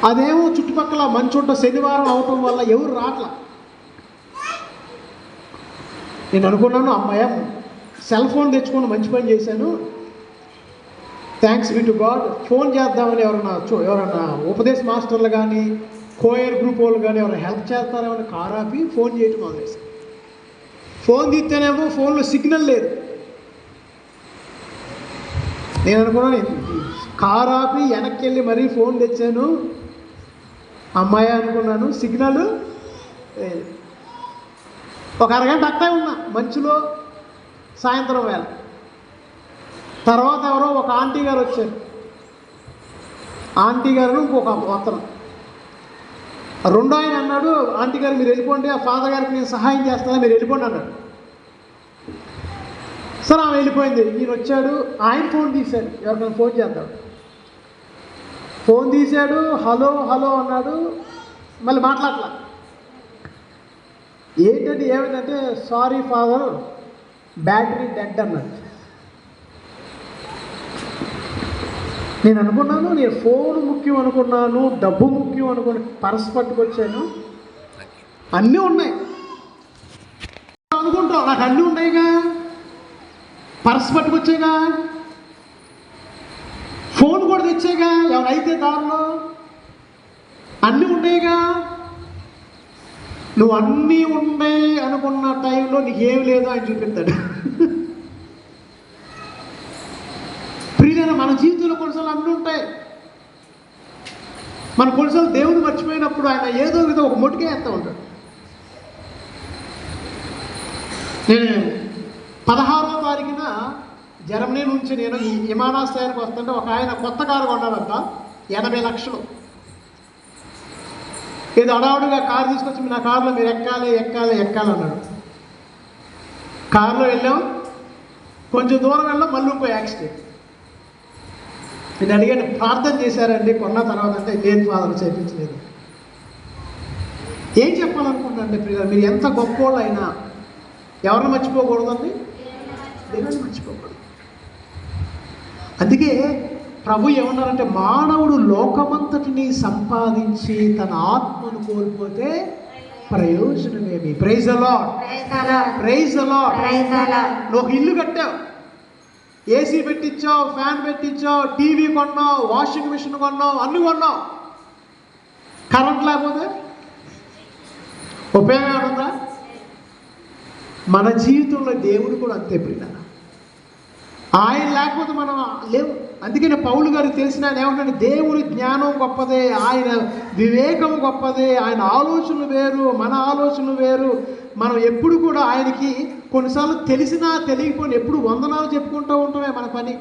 అదేమో చుట్టుపక్కల మంచుంట శనివారం అవటం వల్ల ఎవరు రాట్లా. నేను అనుకున్నాను, అమ్మాయ సెల్ ఫోన్ తెచ్చుకొని మంచి పని చేశాను, thanks be to God. Phone చేద్దామని ఎవరన్నా ఉపదేశ మాస్టర్లు కానీ, కోయర్ గ్రూప్ వాళ్ళు కానీ ఎవరైనా హెల్ప్ చేస్తారేమని కారు ఆపి ఫోన్ చేయటం మొదలేసాను. ఫోన్ తీస్తేనేమో ఫోన్లో సిగ్నల్ లేదు. నేను అనుకున్నాను, కారు ఆపి వెనక్కి వెళ్ళి మరీ ఫోన్ తెచ్చాను, అమ్మాయి అనుకున్నాను, సిగ్నల్ లేదు. ఒక అరగంట అక్కడే ఉన్నా మంచులో, సాయంత్రం వేళ. తర్వాత ఎవరో ఒక ఆంటీ గారు వచ్చారు. ఆంటీ గారు ఇంకొక అతను. 2వ ఆయన అన్నాడు, ఆంటీ గారు మీరు వెళ్ళిపోండి, ఆ ఫాదర్ గారికి నేను సహాయం చేస్తాను, మీరు వెళ్ళిపోండి అన్నాడు. సరే ఆమె వెళ్ళిపోయింది. ఈయన వచ్చాడు, ఆయన ఫోన్ తీశాడు, ఎవరికైనా ఫోన్ చేద్దాం. ఫోన్ తీశాడు, హలో హలో అన్నాడు. మళ్ళీ మాట్లాడలా. ఏంటంటే ఏమిటంటే సారీ ఫాదర్ బ్యాటరీ డెడ్ అన్నాడు. నేను అనుకున్నాను, నేను ఫోన్ ముఖ్యం అనుకున్నాను, డబ్బు ముఖ్యం అనుకుని పర్స్ పట్టుకొచ్చాను, అన్నీ ఉన్నాయి అనుకుంటాం. నాకు అన్నీ ఉన్నాయిగా, పర్స్ పట్టుకొచ్చాగా, ఫోన్ కూడా తెచ్చాగా, ఎవరైతే దారిలో అన్నీ ఉన్నాయిగా. నువ్వు అన్నీ ఉన్నాయి అనుకున్న టైంలో నీకేం లేదో ఆయన చూపిస్తాడు. ప్రియులైన మన జీవితంలో కొన్నిసార్లు అన్నీ ఉంటాయి. మన కొన్నిసార్లు దేవుడు మర్చిపోయినప్పుడు ఆయన ఏదో విధంగా ఒక మొటికే వేస్తూ ఉంటాడు. నేను 16వ తారీఖున జర్మనీ నుంచి నేను ఈ విమానాశ్రయానికి వస్తుంటే ఒక ఆయన కొత్త కారు కొన్నాడంట, 80 లక్షలు. ఏదో అడావుడిగా కారు తీసుకొచ్చి నా కారులో మీరు ఎక్కాలి అన్నాడు. కారులో వెళ్ళాం, కొంచెం దూరం వెళ్ళాం, మళ్ళీ ఇంకో యాక్సిడెంట్. నేను అడిగాను, ప్రార్థన చేశారండి కొన్న తర్వాత అంటే లేదు ఫాదర్ చేయించలేదు. ఏం చెప్పాలనుకుంటున్నానండి ప్రియులారా, మీరు ఎంత గొప్పోళ్ళు అయినా ఎవరిని మర్చిపోకూడదండి, దేవుని మర్చిపోకూడదు. అందుకే ప్రభు ఏమన్నారంటే మానవుడు లోకమంతటిని సంపాదించి తన ఆత్మను కోల్పోతే ప్రయోజనమేమి. Praise the Lord, praise the Lord. నువ్వు ఒక ఇల్లు కట్టావు, ఏసీ పెట్టించావు, ఫ్యాన్ పెట్టించావు, టీవీ కొన్నావు, వాషింగ్ మిషన్ కొన్నావు, అన్నీ కొన్నావు. కరెంట్ లేకపోతే ఉపయోగం ఏముందా? మన జీవితంలో దేవుడు కూడా అంతే ప్రియులారా, ఆయన లేకపోతే మనం లేవు. అందుకనే పౌలు గారికి తెలిసిన ఆయన ఏమంటే దేవుని జ్ఞానం గొప్పదే, ఆయన వివేకం గొప్పదే, ఆయన ఆలోచనలు వేరు, మన ఆలోచనలు వేరు. మనం ఎప్పుడు కూడా ఆయనకి కొన్నిసార్లు తెలిసినా తెలియకపోయినా ఎప్పుడు వందనాలు చెప్పుకుంటూ ఉంటామే మన పని.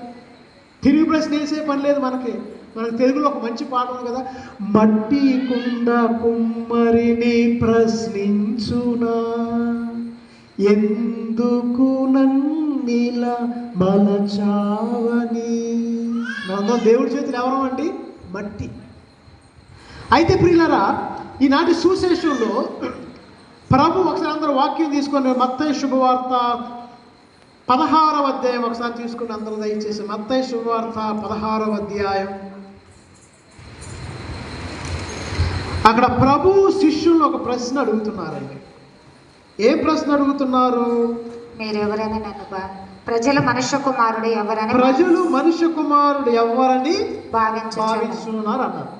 తిరిగి ప్రశ్న వేసే పని లేదు మనకి. మనకు తెలుగులో ఒక మంచి పాట ఉంది కదా, మట్టి కుండ కుమ్మరిని ప్రశ్నించునా ఎందుకు నన్నిలా మలచావని. మనందరం దేవుడి చేతులు ఎవరం అండి? మట్టి. అయితే ప్రియులారా, ఈనాటి సువిశేషంలో ప్రభు ఒకసారి అందరూ వాక్యం తీసుకొని మత్తయి శుభవార్త 16వ అధ్యాయం ఒకసారి తీసుకుని అందరూ దయచేసి మత్తయి శుభవార్త 16వ అధ్యాయం. అక్కడ ప్రభు శిష్యులను ఒక ప్రశ్న అడుగుతున్నారండి. ఏ ప్రశ్న అడుగుతున్నారు? మీరు ఎవరైనా నన్ను ప్రజలు మనుష్య కుమారుడు ఎవరని భావించున్నారు అన్నారు.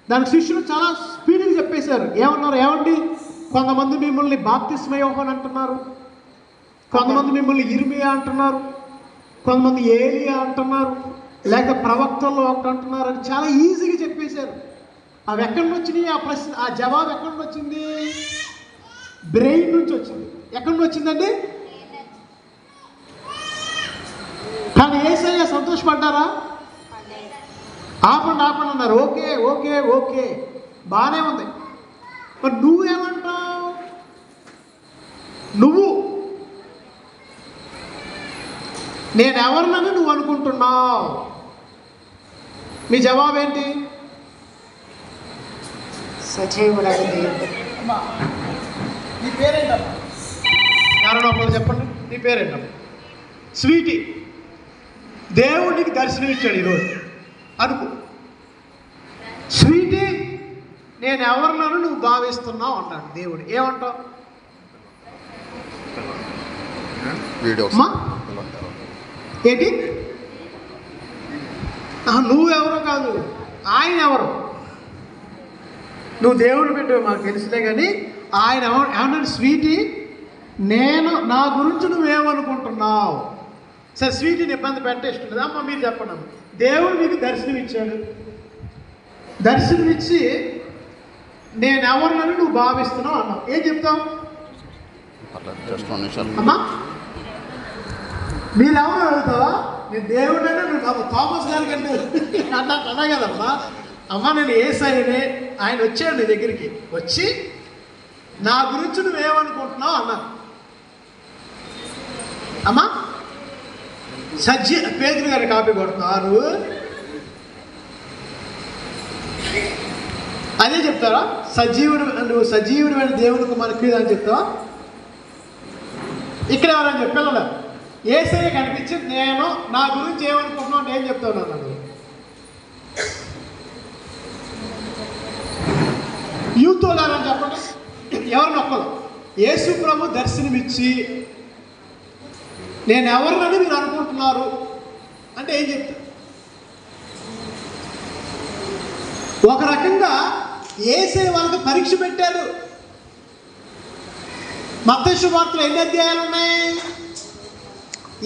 దానికి శిష్యులు చాలా స్పీడ్గా చెప్పేశారు. ఏమన్నారు? ఏమండి, కొంతమంది మిమ్మల్ని బాప్తిస్మ యోహాను అంటున్నారు, కొంతమంది మిమ్మల్ని ఇర్మియా అంటున్నారు, కొంతమంది ఏలియా అంటున్నారు, లేక ప్రవక్తల్లో ఒకటి అంటున్నారు అని చాలా ఈజీగా చెప్పేశారు. అవి ఎక్కడి నుంచి వచ్చినాయి? ఆ ప్రశ్న, ఆ జవాబు ఎక్కడి నుంచి వచ్చింది? బ్రెయిన్ నుంచి వచ్చింది. ఎక్కడి నుంచి వచ్చిందండి? కానీ యేసయ్య సంతోషపడ్డారా? ఆపండి అన్నారు. ఓకే ఓకే ఓకే బాగానే ఉంది. మరి నువ్వేమంటావు? నువ్వు నేను ఎవరినని నువ్వు అనుకుంటున్నావు? మీ జవాబు ఏంటి? సజీవుడు. నీ పేరేంటమ్మా? ఎవరైనా ఒకరు చెప్పండి, నీ పేరేంటమ్మా? స్వీటీ. దేవుడికి దర్శనం ఇచ్చాడు ఈరోజు అనుకో. స్వీటీ, నేను ఎవరినను నువ్వు భావిస్తున్నావు అన్నాడు దేవుడు. ఏమంటావు? వీడియోస్ ఏంటి? నువ్వెవరో కాదు, ఆయన ఎవరు? నువ్వు దేవుడు పెట్టు మాకు తెలుసులే, కానీ ఆయన ఏమన్నాడు? స్వీటీ, నేను నా గురించి నువ్వేమనుకుంటున్నావు? సరే, స్వీటీని ఇబ్బంది పెట్టే ఇష్టం లేదు. అమ్మ మీరు చెప్పండి. దేవుడు మీకు దర్శనం ఇచ్చాడు. దర్శనం ఇచ్చి నేను ఎవరినని నువ్వు భావిస్తున్నావు అన్నావు. ఏం చెప్తావు? అమ్మా మీరెవరు అడుగుతావా? నేను దేవుడు అంటే నువ్వు థామస్ గారి కంటే అన్నా కదమ్మా. అమ్మ నేను యేసయ్యనే, ఆయన వచ్చాడు నీ దగ్గరికి, వచ్చి నా గురించి నువ్వేమనుకుంటున్నావు అన్నా. అమ్మా పేదరు గారి కాపీ కొడుతున్నారు, అదే చెప్తారా? నువ్వు సజీవుడమైన దేవునికి మనకి అని చెప్తావా? ఇక్కడ ఎవరని చెప్పి పిల్లలు యేసయ్య కనిపించి నేను నా గురించి ఏమనుకుంటున్నావు అంటే ఏం చెప్తావు నన్ను? యూత్ వాళ్ళని చెప్పండి, ఎవరిని ఒక్కరు యేసు ప్రభు దర్శనమిచ్చి నేను ఎవరినని మీరు అనుకుంటున్నారు అంటే ఏం చెప్తారు? ఒక రకంగా యేసయ్య వాళ్ళకి పరీక్ష పెట్టారు. మత్తయి సువార్తలో ఎన్ని అధ్యాయాలు ఉన్నాయి?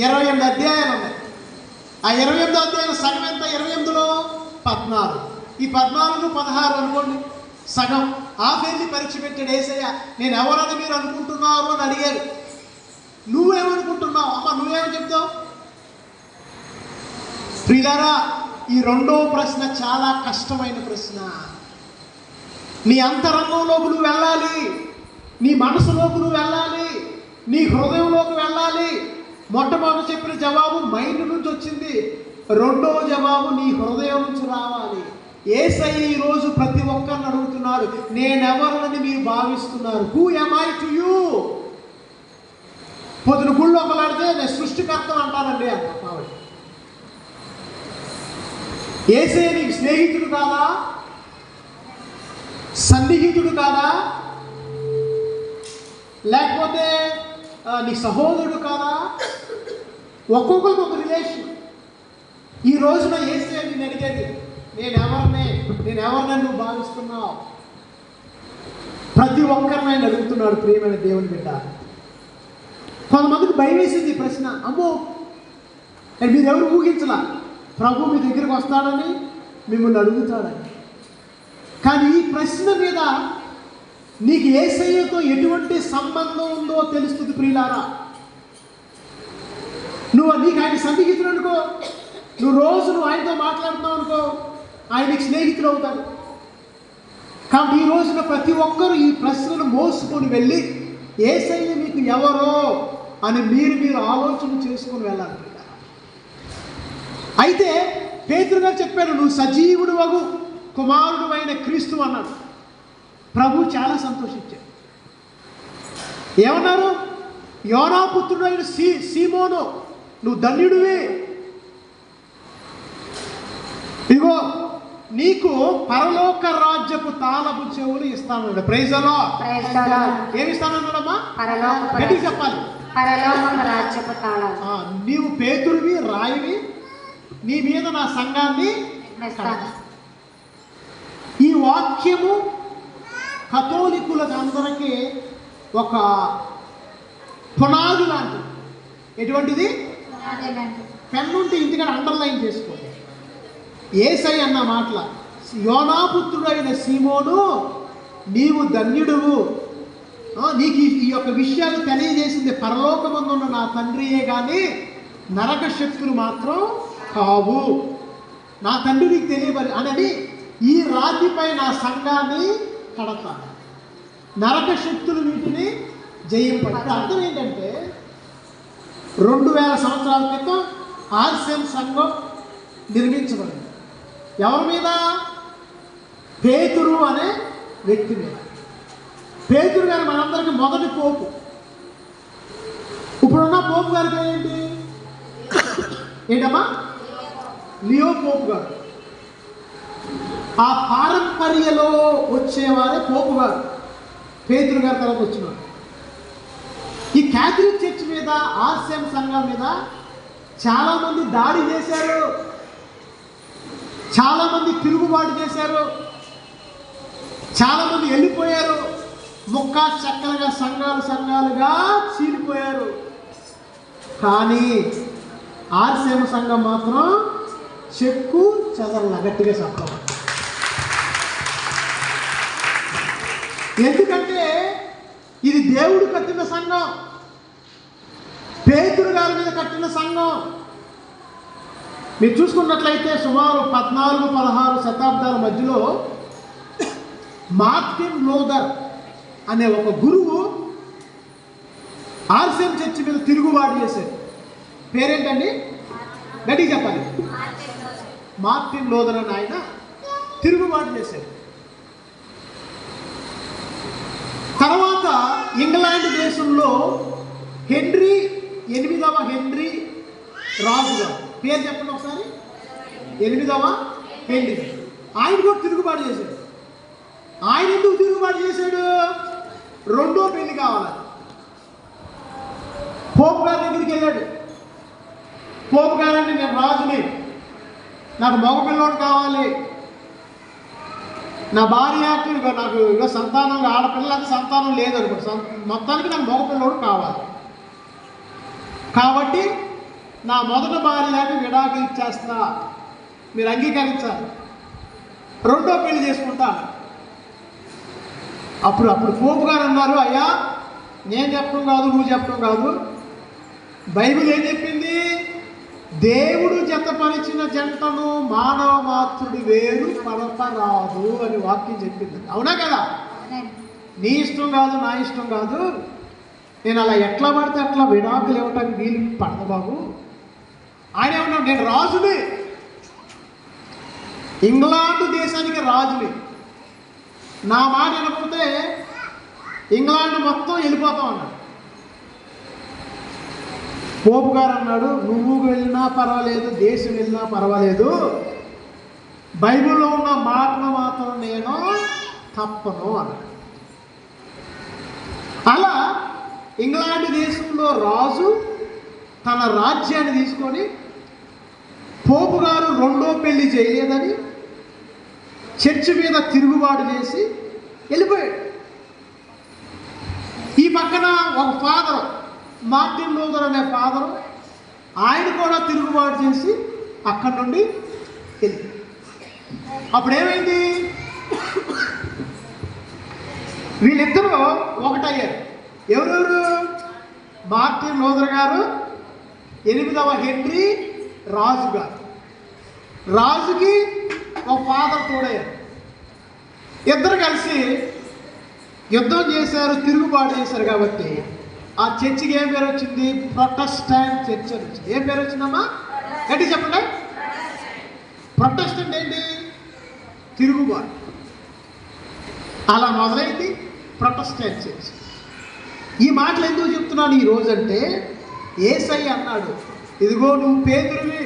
28 అధ్యాయాలు ఉన్నాయి. ఆ 28 అధ్యాయాలు సగం ఎంత? 28లో 14. ఈ 14, 16 అనుకోండి, సగం వెళ్ళి పరీక్ష పెట్టాడు యేసయ్య. నేను ఎవరని మీరు అనుకుంటున్నారు అని అడిగారు. నువ్వేమనుకుంటున్నావు అమ్మ? నువ్వేమని చెప్తావు? ప్రియులారా, ఈ రెండో ప్రశ్న చాలా కష్టమైన ప్రశ్న. నీ అంతరంగంలోకి నువ్వు వెళ్ళాలి, నీ మనసులోకి నువ్వు వెళ్ళాలి, నీ హృదయంలోకి వెళ్ళాలి. మొట్టమొదటి చెప్పిన జవాబు మైండ్ నుంచి వచ్చింది, రెండవ జవాబు నీ హృదయం నుంచి రావాలి. యేసయ్య ఈరోజు ప్రతి ఒక్కరిని అడుగుతున్నాడు, నేనెవరని మీరు భావిస్తున్నారు? Who am I to you? పొద్దున గుళ్ళు ఒకలాడితే నేను సృష్టికర్తను అంటానండి అంట కాబట్టి. యేసయ్య నీకు స్నేహితుడు కాదా? సన్నిహితుడు కాదా? లేకపోతే నీ సహోదరుడు కాదా? ఒక్కొక్కరికి ఒక రిలేషన్. ఈ రోజున యేసయ్య నేను అడిగేది, నేనెవరిని నువ్వు భావిస్తున్నావు? ప్రతి ఒక్కరిని ఆయన అడుగుతున్నాడు ప్రియమైన దేవుని బిడ్డ. కొంతమందికి భయం వేసింది ఈ ప్రశ్న. అమ్మో, మీరెవరు ఊహించలా ప్రభు మీ దగ్గరికి వస్తాడని, మిమ్మల్ని అడుగుతాడని. కానీ ఈ ప్రశ్న మీద నీకు యేసయ్యతో ఎటువంటి సంబంధం ఉందో తెలుస్తుంది ప్రియులారా. నీకు ఆయన సన్నిహితుడు అనుకో, నువ్వు ఆయనతో మాట్లాడుతున్నావు అనుకో, ఆయనకి స్నేహితుడు అవుతాడు. కాబట్టి ఈ రోజున ప్రతి ఒక్కరూ ఈ ప్రశ్నను మోసుకొని వెళ్ళి యేసయ్య మీకు ఎవరో అని మీరు ఆలోచన చేసుకొని వెళ్ళాలి. అయితే పేతురు గారు చెప్పారు, నువ్వు సజీవుడు వగు కుమారుడు అయిన క్రీస్తు అన్నాడు. ప్రభు చాలా సంతోషించాడు. ఏమన్నారు? యోనా పుత్రుడు అయిన సీమోను, నువ్వు ధన్యుడివే. ఇగో నీకు పరలోక రాజ్యపు తాళపు చెవులు ఇస్తాను. Praise the lord. ఏమి ఇస్తానన్నాడమ్మా? గట్టిగా చెప్పాలి. నీవు పేతురువి, రాయివి, నీ మీద నా సంఘాన్ని. ఈ వాక్యము కథోలికులకు అందరికీ ఒక పునాది లాంటిది. ఎటువంటిది? పెన్నుంటే ఇంటికాడ అండర్లైన్ చేసుకోండి. యేసయ్య అన్న మాటల, యోనాపుత్రుడు అయిన సీమోను, నీవు ధన్యుడువు. నీకు ఈ యొక్క విషయాలు తెలియజేసింది పరలోకమందున్న నా తండ్రియే కానీ నరక శక్తులు మాత్రం కావు. నా తండ్రి నీకు తెలియబడి అని ఈ రాతిపై నా సంఘాన్ని కడతాను, నరక శక్తులు వీటిని జయింపడు. అర్థం ఏంటంటే 2000 సంవత్సరాల క్రితం ఆర్సిఎం సంఘం నిర్మించబడింది. ఎవరి మీద? పేతురు అనే వ్యక్తి మీద. పేతురు గారు మనందరికీ మొదటి పోపు. ఇప్పుడున్న పోపు గారికి ఏంటమ్మా? లియో పోపు గారు. ఆ పారంపర్యలో వచ్చేవారే పోపు గారు. పేతురు గారి తర్వాత వచ్చినారు. ఈ క్యాథలిక్ చర్చ్ మీద, ఆర్సిఎం సంఘం మీద చాలామంది దాడి చేశారు, చాలామంది తిరుగుబాటు చేశారు, చాలామంది వెళ్ళిపోయారు. ముక్క చక్కలుగా సంఘాలుగా చీలిపోయారు. కానీ ఆర్సిఎం సంఘం మాత్రం చెక్కు చెదరల. గట్టిగా చెప్పాలి. ఎందుకంటే ఇది దేవుడు కట్టిన సంఘం, పేతురు గారి మీద కట్టిన సంఘం. మీరు చూసుకున్నట్లయితే సుమారు 14-16 శతాబ్దాల మధ్యలో మార్టిన్ లూథర్ అనే ఒక గురువు ఆర్సిఎం చర్చి మీద తిరుగుబాటు చేశారు. పేరేంటండి? గట్టిగా చెప్పాలి. మార్టిన్ లూథర్ అని ఆయన తిరుగుబాటు చేశారు. తర్వాత ఇంగ్లాండ్ దేశంలో హెన్రీ 8వ హెన్రీ రాజు గారు, పేరు చెప్పండి ఒకసారి. 8వ హెన్రీ, ఆయన కూడా తిరుగుబాటు చేశాడు. ఆయన ఎందుకు తిరుగుబాటు చేశాడు? రెండో పెళ్లి కావాలి. పోపు గారి దగ్గరికి వెళ్ళాడు. పోపు గారంటే నేను రాజుని, నాకు మగ పిల్లోడు కావాలి, నా భార్యకు నాకు ఇక సంతానం, ఆడపిల్లలకు సంతానం లేదనుకో, మొత్తానికి నాకు మగ పిల్లోడు కావాలి, కాబట్టి నా మొదటి భార్యకు విడాకులు ఇచ్చేస్తా, మీరు అంగీకరించాలి, రెండో పెళ్లి చేసుకుంటా. అప్పుడు పోపు గారు అన్నారు, అయ్యా నేను చెప్పడం కాదు, నువ్వు చెప్పడం కాదు, బైబిల్ ఏం చెప్పింది? దేవుడు జతపరిచిన జంటను మానవ మాతృడు వేరు పడపరాదు అని వాక్యం చెప్పింది. అవునా కదా? నీ ఇష్టం కాదు, నా ఇష్టం కాదు, నేను అలా ఎట్లా పడితే అట్లా విడాకులు ఇవ్వటానికి వీలు పడదు బాబు. ఆయన ఏమన్నాడు? నేను రాజుని, ఇంగ్లాండ్ దేశానికి రాజుని, నా మాట వినకపోతే ఇంగ్లాండ్ మొత్తం వెళ్ళిపోతాం అన్నాడు. పోపు గారు అన్నాడు, నువ్వు వెళ్ళినా పర్వాలేదు, దేశం వెళ్ళినా పర్వాలేదు, బైబిల్లో ఉన్న మాటను మాత్రం నేను తప్పను అన్నాడు. అలా ఇంగ్లాండ్ దేశంలో రాజు తన రాజ్యాన్ని తీసుకొని పోపు గారు రెండో పెళ్లి చేయలేదని చర్చి మీద తిరుగుబాటు చేసి వెళ్ళిపోయాడు. ఈ పక్కన ఒక ఫాదర్, మార్టిన్ లూథర్ అనే ఫాదరు, ఆయన కూడా తిరుగుబాటు చేసి అక్కడి నుండి వెళ్ళిపోయాడు. అప్పుడు ఏమైంది? వీళ్ళిద్దరూ ఒకటయ్యారు. ఎవరెవరు? మార్టిన్ లూథర్ గారు, 8వ హెన్రీ రాజు గారు. రాజుకి ఒక ఫాదర్ తోడయ్యారు. ఇద్దరు కలిసి యుద్ధం చేశారు, తిరుగుబాటు చేశారు. కాబట్టి ఆ చర్చికి ఏం పేరు వచ్చింది? ప్రొటెస్టెంట్ చర్చ్ అని వచ్చింది. ఏం పేరు వచ్చిందమ్మా? గట్టి చెప్పండి. ప్రొటెస్టెంట్ ఏంటి? తిరుగుబాటు. అలా మొదలైంది ప్రొటెస్టెంట్ చర్చ్. ఈ మాటలు ఎందుకు చెప్తున్నాను ఈ రోజంటే, యేసయ్య అన్నాడు, ఇదిగో నువ్వు పేతురువి,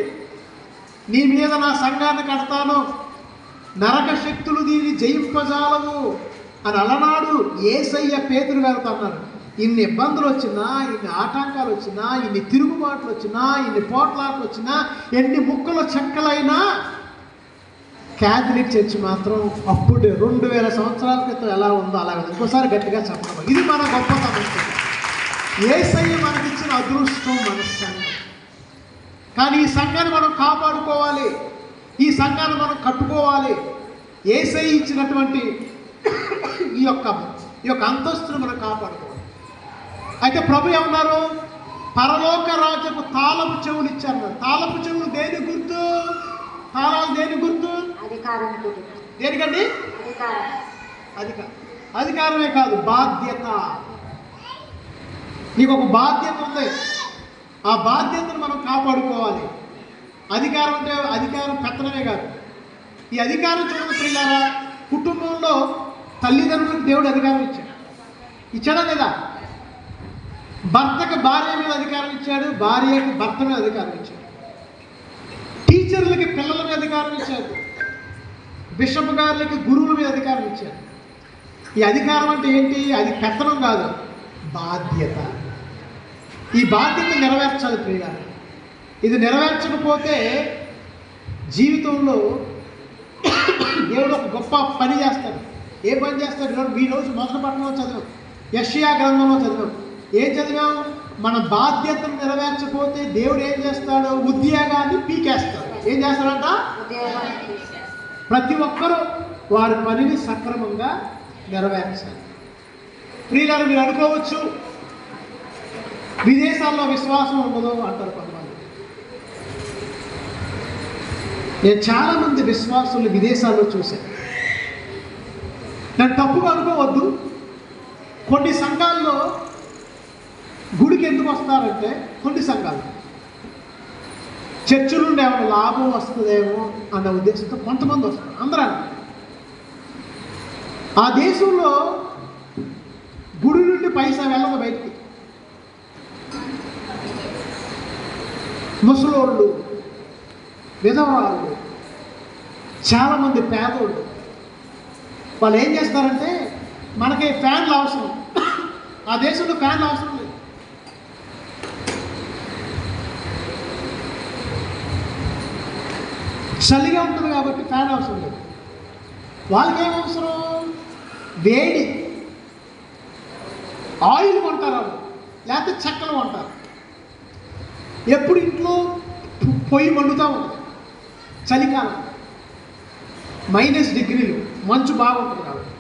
నీ మీద నా సంఘాన్ని కడతాను, నరక శక్తులు దీన్ని జయింపజాలవు అని అలనాడు యేసయ్య పేతురు గారితో అన్నాడు. ఇన్ని ఇబ్బందులు వచ్చినా, ఇన్ని ఆటంకాలు వచ్చినా, ఇన్ని తిరుగుబాట్లు వచ్చినా, ఇన్ని పోట్లాట్లు వచ్చినా, ఎన్ని ముక్కలు చెక్కలైనా క్యాథలిక్ చర్చ్ మాత్రం అప్పుడు 2000 సంవత్సరాల క్రితం ఎలా ఉందో అలాగే ఇంకోసారి గట్టిగా చెప్పడం. ఇది మన గొప్పతనం. యేసయ్య మనకిచ్చిన అదృష్టం మన సంఘం. కానీ ఈ సంఘాన్ని మనం కాపాడుకోవాలి, ఈ సంఘాన్ని మనం కట్టుకోవాలి. యేసయ్య ఇచ్చినటువంటి ఈ యొక్క అంతస్తును మనం కాపాడుకోవాలి. అయితే ప్రభు ఏమన్నారు? పరలోక రాజ్యపు తాళపు చెవులు ఇచ్చారు. తాళపు చెవులు దేని గుర్తు? తాళాలు దేని గుర్తు? దేనికండి? అధికారమే కాదు, బాధ్యత. నీకు ఒక బాధ్యత ఉంది, ఆ బాధ్యతను మనం కాపాడుకోవాలి. అధికారం అంటే అధికారం పెత్తనమే కాదు. ఈ అధికారం చూడండి ప్రియులారా, కుటుంబంలో తల్లిదండ్రులకు దేవుడు అధికారం ఇచ్చాడు. ఇచ్చాడా లేదా? భర్తకు భార్య మీద అధికారం ఇచ్చాడు, భార్యకి భర్త మీద అధికారం ఇచ్చాడు. టీచర్లకి పిల్లల మీద అధికారం ఇచ్చాడు, బిషప్ గారులకి గురువుల మీద అధికారం ఇచ్చాడు. ఈ అధికారం అంటే ఏంటి? అది పెత్తనం కాదు, బాధ్యత. ఈ బాధ్యత నెరవేర్చాలి ప్రియులారా. ఇది నెరవేర్చకపోతే జీవితంలో దేవుడు ఒక గొప్ప పని చేస్తాడు. ఏ పని చేస్తాడు? ఈ రోజు మొదటి పట్టణంలో చదివాం, యెషయా గ్రంథంలో చదివాం. ఏం చదివాం? మన బాధ్యతను నెరవేర్చకపోతే దేవుడు ఏం చేస్తాడు? ఉద్యోగాన్ని పీకేస్తాడు. ఏం చేస్తాడంట? ప్రతి ఒక్కరూ వారి పనిని సక్రమంగా నెరవేర్చాలి. ప్రియులారా, మీరు అనుకోవచ్చు విదేశాల్లో విశ్వాసం ఉండదు అంటారు కొంతమంది. నేను చాలామంది విశ్వాసులు విదేశాల్లో చూశాను. నేను తప్పుగా అనుకోవద్దు. కొన్ని సంఘాల్లో గుడికి ఎందుకు వస్తారంటే, కొన్ని సంఘాలు చర్చ నుండి ఏమైనా లాభం వస్తుందేమో అన్న ఉద్దేశంతో కొంతమంది వస్తారు. అందరూ ఆ దేశంలో గుడి నుండి పైసా వెళ్ళదు బయటికి. ముసలోళ్ళు, విధవరాళ్ళు, చాలామంది పేదోళ్ళు వాళ్ళు ఏం చేస్తారంటే, మనకి ఫ్యాన్లు అవసరం, ఆ దేశంలో ఫ్యాన్లు అవసరం లేదు. చలిగా ఉంటుంది కాబట్టి ఫ్యాన్ అవసరం లేదు. వాళ్ళకి ఏం అవసరం? వేడి ఆయిల్ కొంటారు, లేకపోతే చెక్కలు కొంటారు. ఎప్పుడు ఇంట్లో పొయ్యి మండుతూ ఉంటుంది. చలికాలం -డిగ్రీలు, మంచు బాగుంటుంది కాబట్టి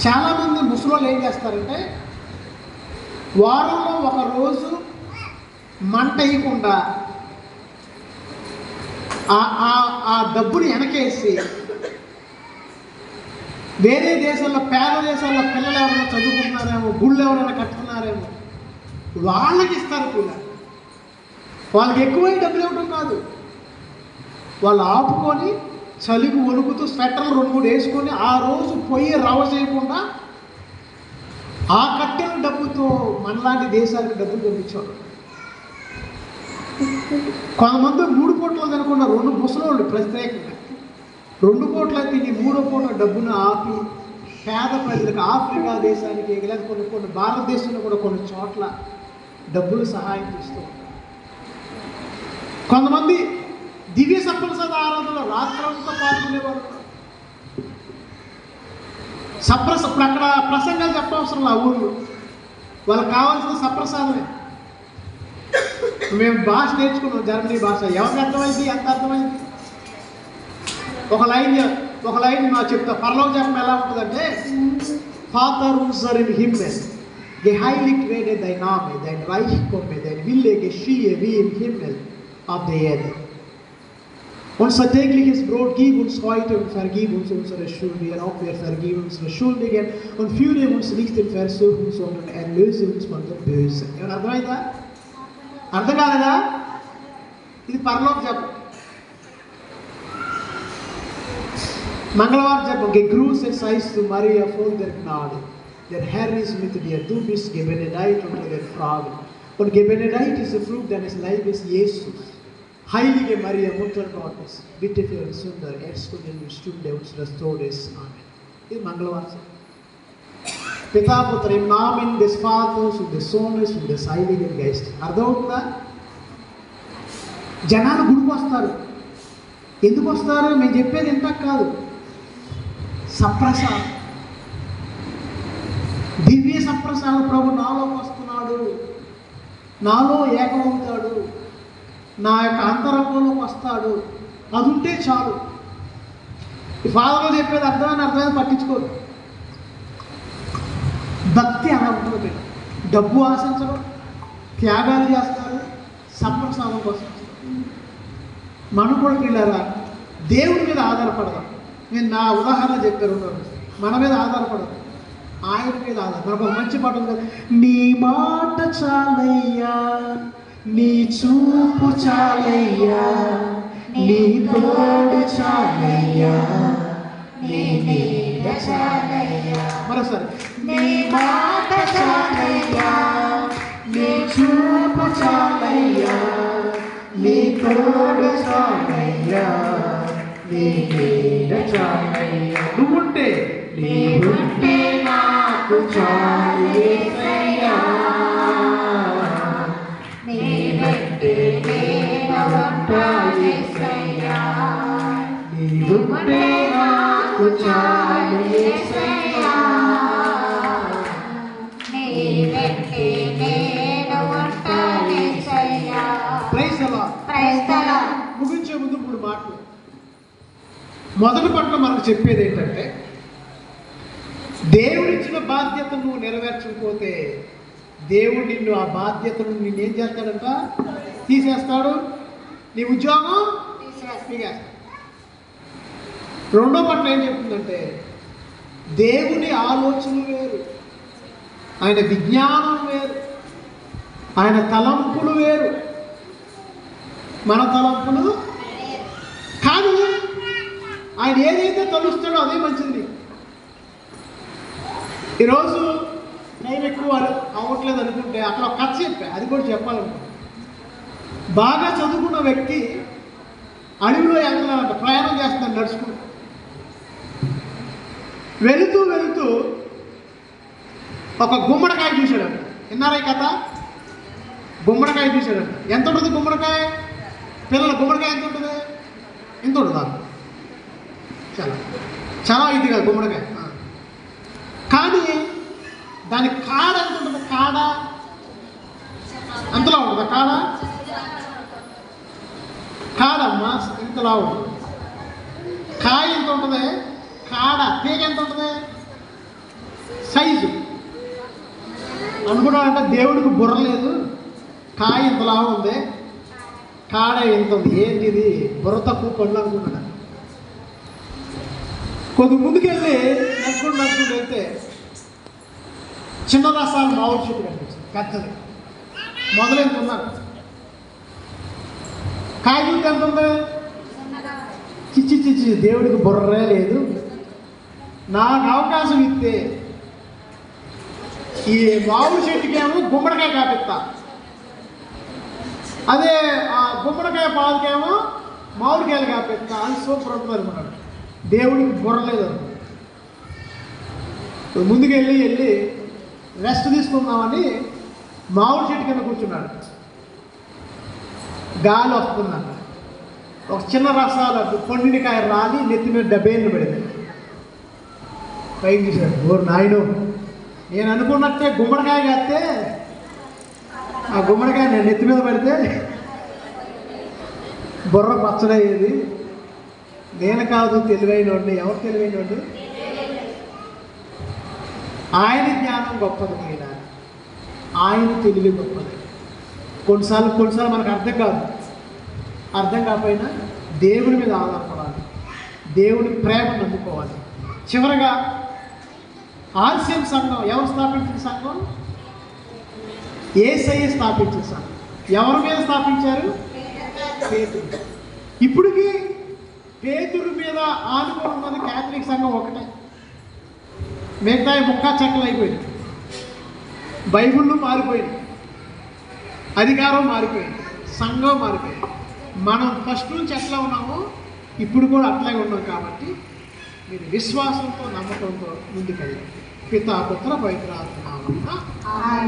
చాలామంది ముసలోళ్ళు ఏం చేస్తారంటే, వారంలో ఒక రోజు మంట వేయకుండా ఆ డబ్బుని వెనకేసి వేరే దేశాల్లో, పేద దేశాల్లో పిల్లలు ఎవరైనా చదువుకుంటున్నారేమో, గుళ్ళు ఎవరైనా కట్టుకున్నారేమో వాళ్ళకి ఇస్తారు కూడా. వాళ్ళకి ఎక్కువై డబ్బులు ఇవ్వడం కాదు, వాళ్ళు ఆపుకొని చలికి వణుకుతూ స్వెటర్లు 2-3 వేసుకొని ఆ రోజు పొయ్యి రవ చేయకుండా ఆ కట్టెల డబ్బుతో మనలాంటి దేశాలకు డబ్బులు పంపించారు. కొంతమంది 3 పూటలు తినకుండా 2 ముసలోళ్ళు ప్రత్యేకంగా 2 పూటలు తిని 3వ పూట డబ్బును ఆపి పేద ప్రజలకు ఆఫ్రికా దేశానికి, లేదా కొన్ని భారతదేశంలో కూడా కొన్ని చోట్ల డబ్బులు సహాయం చేస్తూ ఉంటారు. కొంతమంది దివ్య సప్రసాద ఆరాధనలో రాత్రంతా పాల్గొనేవారు. ఇప్పుడు అక్కడ ప్రసంగాలు చెప్పవసరం ఆ ఊళ్ళో, వాళ్ళకి కావాల్సిన సప్రసాదమే. మేము భాష నేర్చుకున్నాం, జర్మనీ భాష. ఎవరికి అర్థమైంది? ఎంత అర్థమైంది? ఒక లైన్ మా చెప్తా. పరలోక జపం ఎలా ఉంటుందంటే, Vater unser im Himmel, geheiligt werde dein Name, dein Reich komme, dein Wille geschehe wie im Himmel auf der Erde. Unser tägliches Brot gib uns heute und vergib uns unsere Schuld, wie auch wir vergeben unsere Schuldigen, und führe uns nicht in Versuchung, sondern erlöse uns von dem Bösen. ఏమన్నా అర్థమైందా? అర్థం కాలేదా? ఇది పరలోక జపం. మంగళవారం జపం. Gegrüßet seist du Maria, voll der Gnade, der Herr ist mit dir, du bist gebenedeit unter den Frauen, und gebenedeit ist die Frucht deines Leibes, Jesus. Heilige Maria, Mutter Gottes, bitte für uns Sünder, erst und in der Stunde unseres Todes. Amen. ఇది మంగళవారం. పితాపుత్ర im Namen des Vaters und des Sohnes und des Heiligen Geistes. అర్థమవుతుందా? జనాలు గుడికి వస్తారు. ఎందుకు వస్తారు? మేము చెప్పేది ఎంత కాదు, సప్రసాదం, దివ్య సప్రసాదం. ప్రభు నాలోకి వస్తున్నాడు, నాలో ఏకమవుతాడు, నా యొక్క అంతరంగంలోకి వస్తాడు, అది ఉంటే చాలు. ఈ ఫాదర్లో చెప్పేది అర్థమైనా పట్టించుకోరు. భక్తి అలా ఉంటుంది. డబ్బు ఆశించరు, త్యాగాలు చేస్తారు, సప్రసాదం కోసం. మనం కూడా పిల్లరా దేవుడి మీద ఆధారపడదాం. నేను నా ఉదాహరణ చెప్పారు, మన మీద ఆధారపడదు, ఆయన మీద ఆధార. మనకు ఒక మంచి పాట ఉంది కదా, నీ మాట చాలయ్యా, నీ చూపు చాలయ్యా, నీ తోడు చాలయ్యా, నీ నీడ చాలయ్యా. మరోసారి, నీ మాట చాలయ్యా, నీ చూపు చాలయ్యా, నీ తోడు చాలయ్యా, నీ నీడ చాలయ్యా. నువ్వుంటే నాకు చాలు యేసయ్యా, నీవంటే నేను ఉంటా యేసయ్యా, నీవుంటే నాకు చాలు యేసయ్యా, నీవంటే నేను ఉంటా యేసయ్యా. Praise the lord. ముగించే ముందు 3 మాటలు. మొదటి పట్ల మనకు చెప్పేది ఏంటంటే, దేవుడిచ్చిన బాధ్యతను నువ్వు నెరవేర్చకపోతే దేవుడు నిన్ను, ఆ బాధ్యతను నిన్నేం చేస్తాడంట? తీసేస్తాడు. నీ ఉద్యోగం తీసేస్తాడు. రెండో పట్ల ఏం చెప్తుందంటే, దేవుని ఆలోచనలు వేరు, ఆయన విజ్ఞానం వేరు, ఆయన తలంపులు వేరు, మన తలంపులు కాదు. ఆయన ఏదైతే తలుస్తాడో అదే మంచిది. ఈరోజు టైం ఎక్కువ అవ్వట్లేదు అనుకుంటే అక్కడ ఒక కథ చెప్పా, అది కూడా చెప్పాలనుకో. బాగా చదువుకున్న వ్యక్తి అడవిలో వెళ్తున్నాడంట, ప్రయాణం చేస్తున్నాడు నడుచుకుంటూ. వెళుతూ వెళుతూ ఒక గుమ్మడికాయ చూశాడంట. విన్నారా ఈ కథ? గుమ్మడికాయ చూశాడంట. ఎంత ఉంటుంది గుమ్మడికాయ? పిల్లల గుమ్మడికాయ ఎంత ఉంటుంది? ఎంత ఉంటుందా? చాలా చాలా ఇది కదా గుమ్మడికాయ. కానీ దాని కాడ ఎంత ఉంటుంది? కాడ అంతలా ఉంటుందా? కాడమ్మా ఇంతలా ఉంటుంది. కాయ ఎంత ఉంటుంది? కాడ తీగ ఎంత ఉంటుంది? సైజు. అనుకున్నాడంటే దేవుడికి బుర్ర లేదు, కాయ ఇంతలా ఉంది, కాడ ఎంత ఉంది, ఏంటి ఇది బుర్ర తక్కువ పనులు అనుకున్నాడు. కొద్ది ముందుకెళ్ళి నడుచుకుంటూ వెళ్తే చిన్న రసాలు మామిడి చెట్టు కనిపిస్తుంది, పెద్దది. మొదలు ఎంత ఉన్నారు? కాయ చూస్తే ఎంత ఉంది? చిచ్చి దేవుడికి బుర్రే లేదు, నాకు అవకాశం ఇస్తే ఈ మామిడి చెట్టుకేమో గుమ్మడికాయ కాపిస్తా, అదే ఆ గుమ్మడికాయ పాదుకేమో మామిడికాయలు కాపిస్తా అని సూపర్ ఉంటుంది అనుకున్నాడు. దేవుడికి బుర్రలేదు. ముందుకెళ్ళి రెస్ట్ తీసుకుందామని మామిడి చెట్టు కింద కూర్చున్నాడు. గాలి వస్తుందన్న, ఒక చిన్న రసాలు పండినకాయ రాలి నెత్తి మీద డబ్బేళ్ళు పెడితే పైకి చూశాడు. ఓరు నాయను, నేను అనుకున్నట్టే గుమ్మడికాయ కాస్తే ఆ గుమ్మడికాయ నేను నెత్తి మీద పడితే బుర్ర పచ్చడయ్యేది. నేను కాదు తెలివైనోడిని. ఎవరు తెలివైనోడు? ఆయన జ్ఞానం గొప్పది మీద, ఆయన తెలివి గొప్పది. కొన్నిసార్లు మనకు అర్థం కాకపోయినా దేవుడి మీద ఆధారపడాలి, దేవుడి ప్రేమ నమ్ముకోవాలి. చివరగా ఆర్సిఎం సంఘం ఎవరు స్థాపించిన సంఘం? యేసయ్య స్థాపించిన సంఘం. ఎవరి మీద స్థాపించారు? పేతురు. ఇప్పటికీ పేతురు మీద ఆనుకొని ఉన్నది క్యాథలిక్ సంఘం ఒకటే. మిగతా ముక్కా చెక్కలు అయిపోయింది, బైబిళ్ళు మారిపోయింది, అధికారం మారిపోయింది, సంఘం మారిపోయింది. మనం ఫస్ట్ నుంచి ఎట్లా ఉన్నామో ఇప్పుడు కూడా అట్లాగే ఉన్నాం. కాబట్టి మీరు విశ్వాసంతో నమ్మకంతో ముందుకెళ్ళండి. పితా పుత్ర పవిత్రాత్మ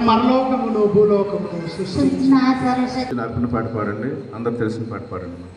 పరలోకమును భూలోకమును సృష్టించిన అర్పణ పాట పాడండి, అందరు తెలిసిన పాట పాడండి.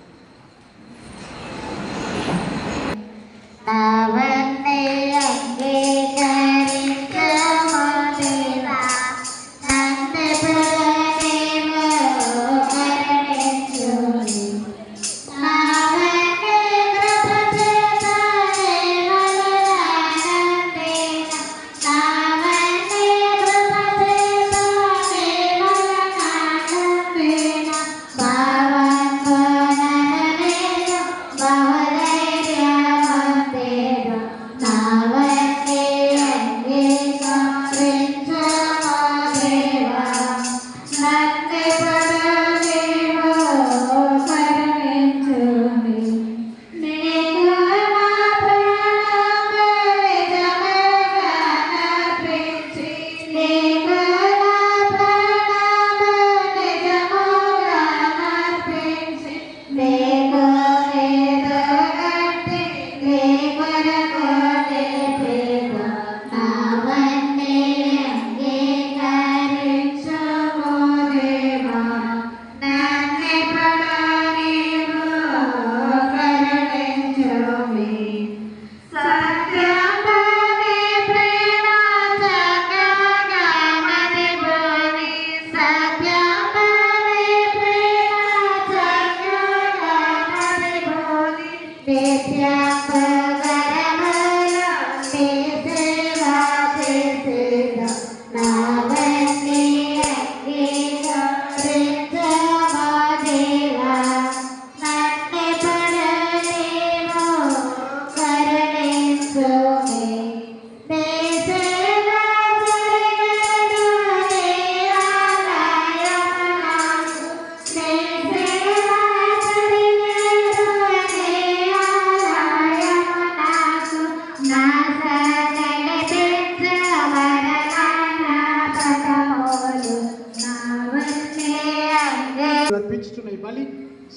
అర్పించుతున్న ఈ బలి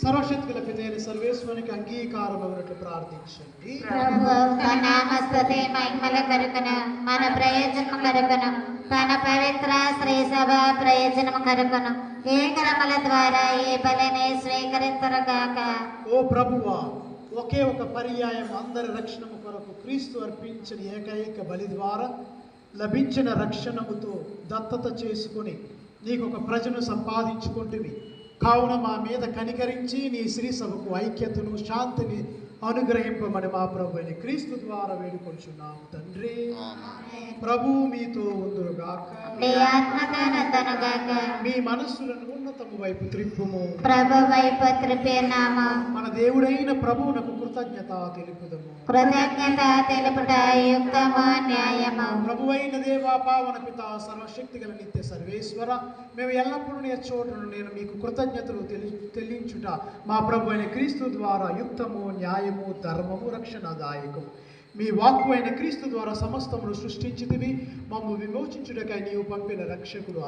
సర్వశక్తుల పితైన సర్వేశ్వరునికి అంగీకారం అన్నట్లు ప్రార్థించండి. ప్రభు తన నామస్తుతి మహిమల కొరకును మన ప్రయోజనం కొరకును తన పవిత్ర శ్రీ సభ ప్రయోజనం కొరకును ఏ క్రమల ద్వారా ఈ బలిని స్వీకరించరుగాక. ఓ ప్రభువా, ఒకే ఒక పర్యాయం అందరి రక్షణము కొరకు క్రీస్తు అర్పించిన ఏకైక బలి ద్వారా లభించిన రక్షణముతో దత్తత చేసుకుని నీకు ఒక ప్రజను సంపాదించుకుంటువి. కావున మా మీద కనికరించి నీ శ్రీ సభకు ఐక్యతను శాంతిని అనుగ్రహింపమని మా ప్రభు అయిన క్రీస్తు ద్వారా వేడుకొంచున్నాము తండ్రి. ప్రభు మీతో ఉందురుగాక. మీ మనస్సులను ఉన్నతము వైపు త్రిప్పుము. ప్రభు వైపు త్రిప్పేనాము. మన దేవుడైన ప్రభువునకు కృతజ్ఞత తెలుపుదము. కృతజ్ఞత తెలుపుట యుక్తము న్యాయము. ప్రభువైన దేవా, పావన పిత, సర్వశక్తి గల నిత్య సర్వేశ్వర, మేము ఎల్లప్పుడూ నీ చోటును నేను మీకు కృతజ్ఞతలు చెల్లించుట మా ప్రభు అయిన క్రీస్తు ద్వారా యుక్తము న్యాయము ధర్మము రక్షణదాయకము. మీ వాక్కు అయిన క్రీస్తు ద్వారా సమస్తమును సృష్టించితివి. మమ్ము విమోచించుటకై నీవు పంపిన రక్షకుడు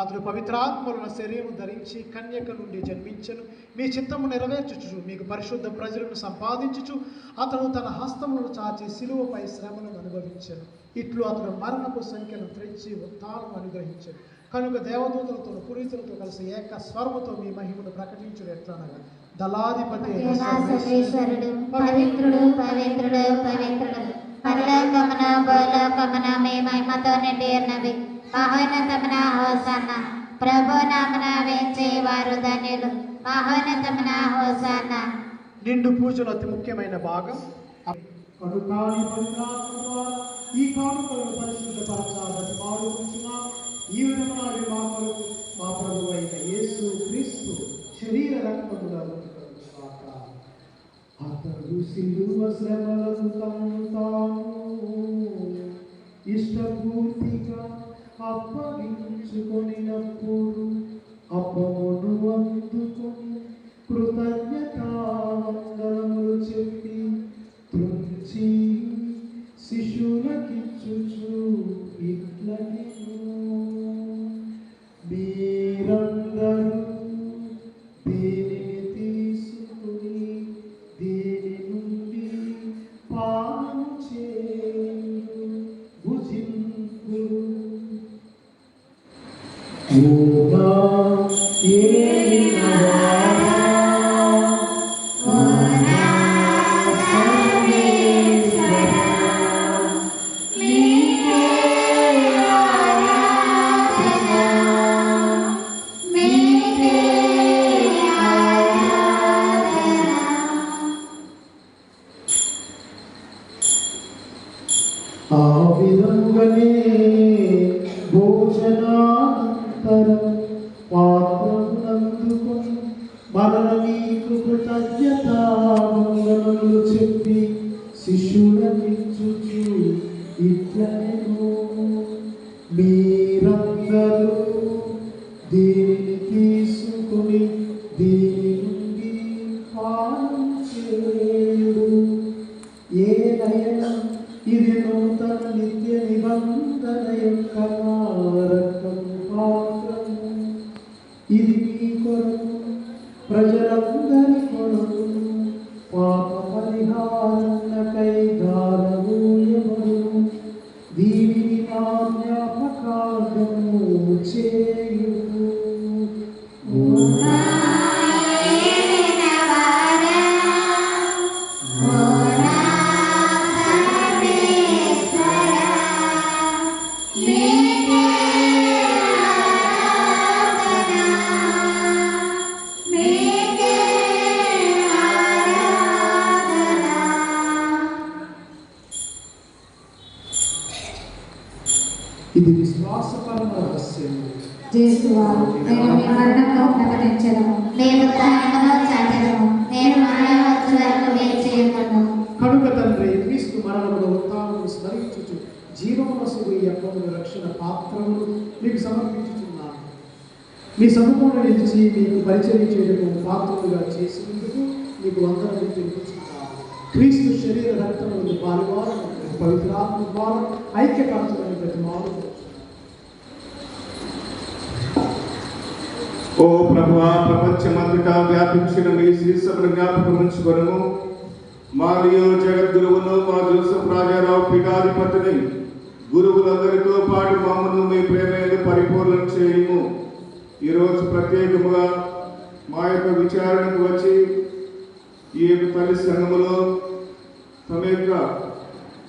అతడు పవిత్రాత్మలను శరీరము ధరించి కన్యక నుండి జన్మించను. మీ చిత్తము నెరవేర్చుచు మీకు పరిశుద్ధ ప్రజలను సంపాదించుచు అతడు తన హస్తములను చాచి శిలువపై శ్రమలను అనుభవించను. ఇట్లు అతడు మరణపు సంఖ్యను త్రెంచి ఉత్థానం అనుగ్రహించను. కనుక దేవదూతలతో పురీతులతో కలిసి ఏక స్వరముతో మీ మహిమను ప్రకటించుడు ఎట్లనగా దళాధిపతి సర్వేశ్వరుడు పవిత్రుడు పవిత్రుడు పవిత్రుడు పరలోకమున భూలోకమున మీ మహిమతో నిండి ఉన్నవి. మహోన్నతమున హోసన్న. ప్రభు నామన వేంచే వారు ధన్యులు. మహోన్నతమున హోసన్న. నిండు పూజలో అతి ముఖ్యమైన భాగం ఈ కానుకలను పరిశుద్ధపరచాలని మారుకుంటున్నాం. ఈ విధమున మా ప్రభు అయిన యేసు క్రీస్తు శరీర రక్తముగా ఉంచుకొనుగాక. అతడు సిలువ శ్రమలను తాను ఇష్టపూర్తిగా అప్పగించుకొనినప్పుడు అప్పమును అందుకొని కృతజ్ఞతావందనములు చెప్పి త్రుంచి శిశువులకిచ్చుచు ఇట్లనెను, మీరందరూ దీనిని తీసుకుని దీని నుండి పానం చేయుడు, భుజింపుడు. ఆ విధముగానే భోజనానంతరం పాత్రమునందుకొని మరల నీకు కృతజ్ఞతావందనములు చెప్పి శిష్యులకిచ్చుచు ఇట్లనెను, మీరందరూ దీనిని తీసుకుని దీని నుండి పానం చేయుడు. ఏదైనా ఇది నూతన నిత్య నిబంధన యొక్క రక్తము పాత్రము. ఇది మీ కొరకు ప్రజలందరి కొరకు పాప పరిహారమునకై దానమూయబడును. దీనిని నా జ్ఞాపకార్థము చేయుడు. ఇది విశ్వాసపరమ రహస్యం. యేసువా, నేను మీ మరణంలో ప్రకటించదను, నేను ప్రాణములో చాటెదను, నేను మరణవచ్చు వరకు వేచియుండును. కనుక తండ్రి, క్రీస్తు మరణములో ఉత్థానమును స్మరించుచు జీవమనసుగు ఈ అప్పముల రక్షణ పాత్రములు మీకు సమర్పించుచున్నాను. మీ సముఖంలో నిలిచి మీకు పరిచయం చేయడం పాత్రలుగా చేసినందుకు మీకు వందనములు తెలుపుచున్నాను. క్రీస్తు శరీర రక్తములు పాలువారు పవిత్రాత్మ ద్వారా ఐక్యపరచడానికి ప్రతి మారు. ఓ ఓ ప్రభువా, ప్రపంచమంతటా వ్యాపించిన మీ శ్రీ సభను జ్ఞాపకం ఉంచుకొనుము. మరియు జగద్గురువును మా జోసెఫ్ రాజారావు పీఠాధిపతిని గురువులందరితో పాటు మమ్మను మీ ప్రేమను పరిపూర్ణం చేయము. ఈరోజు ప్రత్యేకముగా మా యొక్క విచారణకు వచ్చి ఈ యొక్క తల్లి సంఘములో తమ యొక్క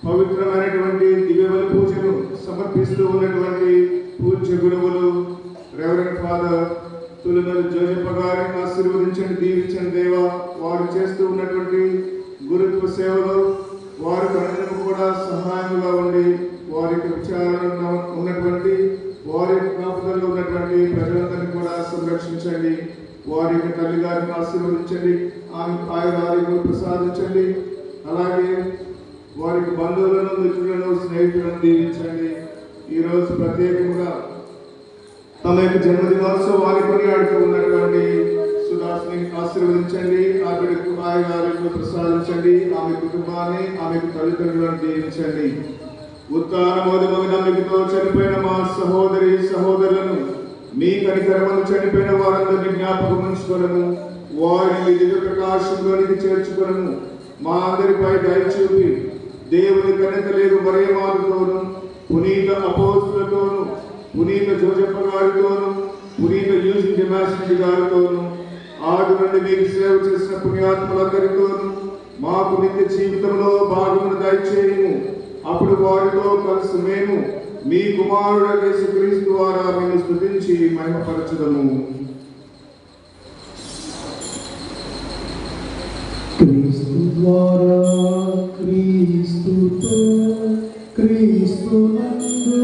పవిత్రమైనటువంటి దివ్యబలి పూజను సమర్పిస్తూ ఉన్నటువంటి పూజ్య గురువులు రెవరెండ్ ఫాదర్ తులమల్లి జోజప్ప గారిని ఆశీర్వదించండి, దీవించండి దేవా. వారు చేస్తూ ఉన్నటువంటి గురుత్వ సేవలో వారి కనులకు కూడా సహాయంగా ఉండి వారికి విచారణ ఉన్నటువంటి వారి కాపుదల్లో ఉన్నటువంటి ప్రజలందరినీ కూడా సంరక్షించండి. వారి యొక్క తల్లి గారిని ఆశీర్వదించండి, ఆమె ఆయురారోగ్యం ప్రసాదించండి. అలాగే వారికి బంధువులను, మిత్రులను, స్నేహితులను దీవించండి. ఈరోజు ప్రత్యేకంగా తమ యొక్క జన్మదినోత్సవాన్ని కొనియాడుతూ ఉన్నటువంటి సుదాస్ని ఆశీర్వదించండి, ఆవిడకు ఆయురారోగ్యం ప్రసాదించండి. ఆమె కుటుంబాన్ని, ఆమె తల్లిదండ్రులను దీవించండి. ఉత్తానమోదమగు నమ్మికతో చనిపోయిన మా సహోదరి సహోదరులను మీ కనికరమను చనిపోయిన వారందరినీ జ్ఞాపకం ఉంచుకొనము. వారిని దివ్య ప్రకాశంలోనికి చేర్చుకొనము. మా అందరిపై దయ చూపి దేవుని కనిక లేదు మరియమాతతోను, పునీత అపోస్తులతోను, పునీత జోజప్ప గారితోను, పునీత యూజిన్ డిమాసిటీ గారితోను, ఆది నుండి మీకు సేవ చేసిన పుణ్యాత్ములందరితోను మాకు నిత్య జీవితంలో భాగమును దయచేయము. అప్పుడు వారితో కలిసి మేము మీ కుమారుడు యేసుక్రీస్తు ద్వారా మేము స్తుతించి మహిమపరచుదము. క్రీస్తు ద్వారా, క్రీస్తుతో, క్రీస్తునందు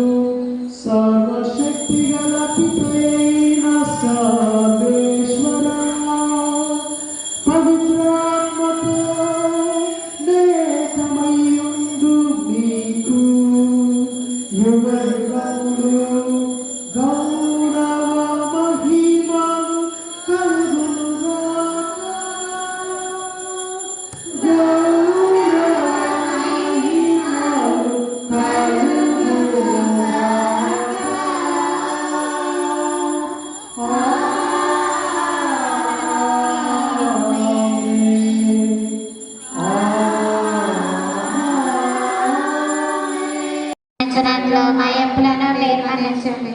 సర్వశక్తి గల పితైన సర్వేశ్వరా, పవిత్రాత్మతో నేకమయ్యుండు నీకు యుగయుగములు గౌరవ మహిమలు కలుగునుగాక. గౌరవ మహిమలు కలుగునుగాక. మా ఎంపులను నిర్వహించండి.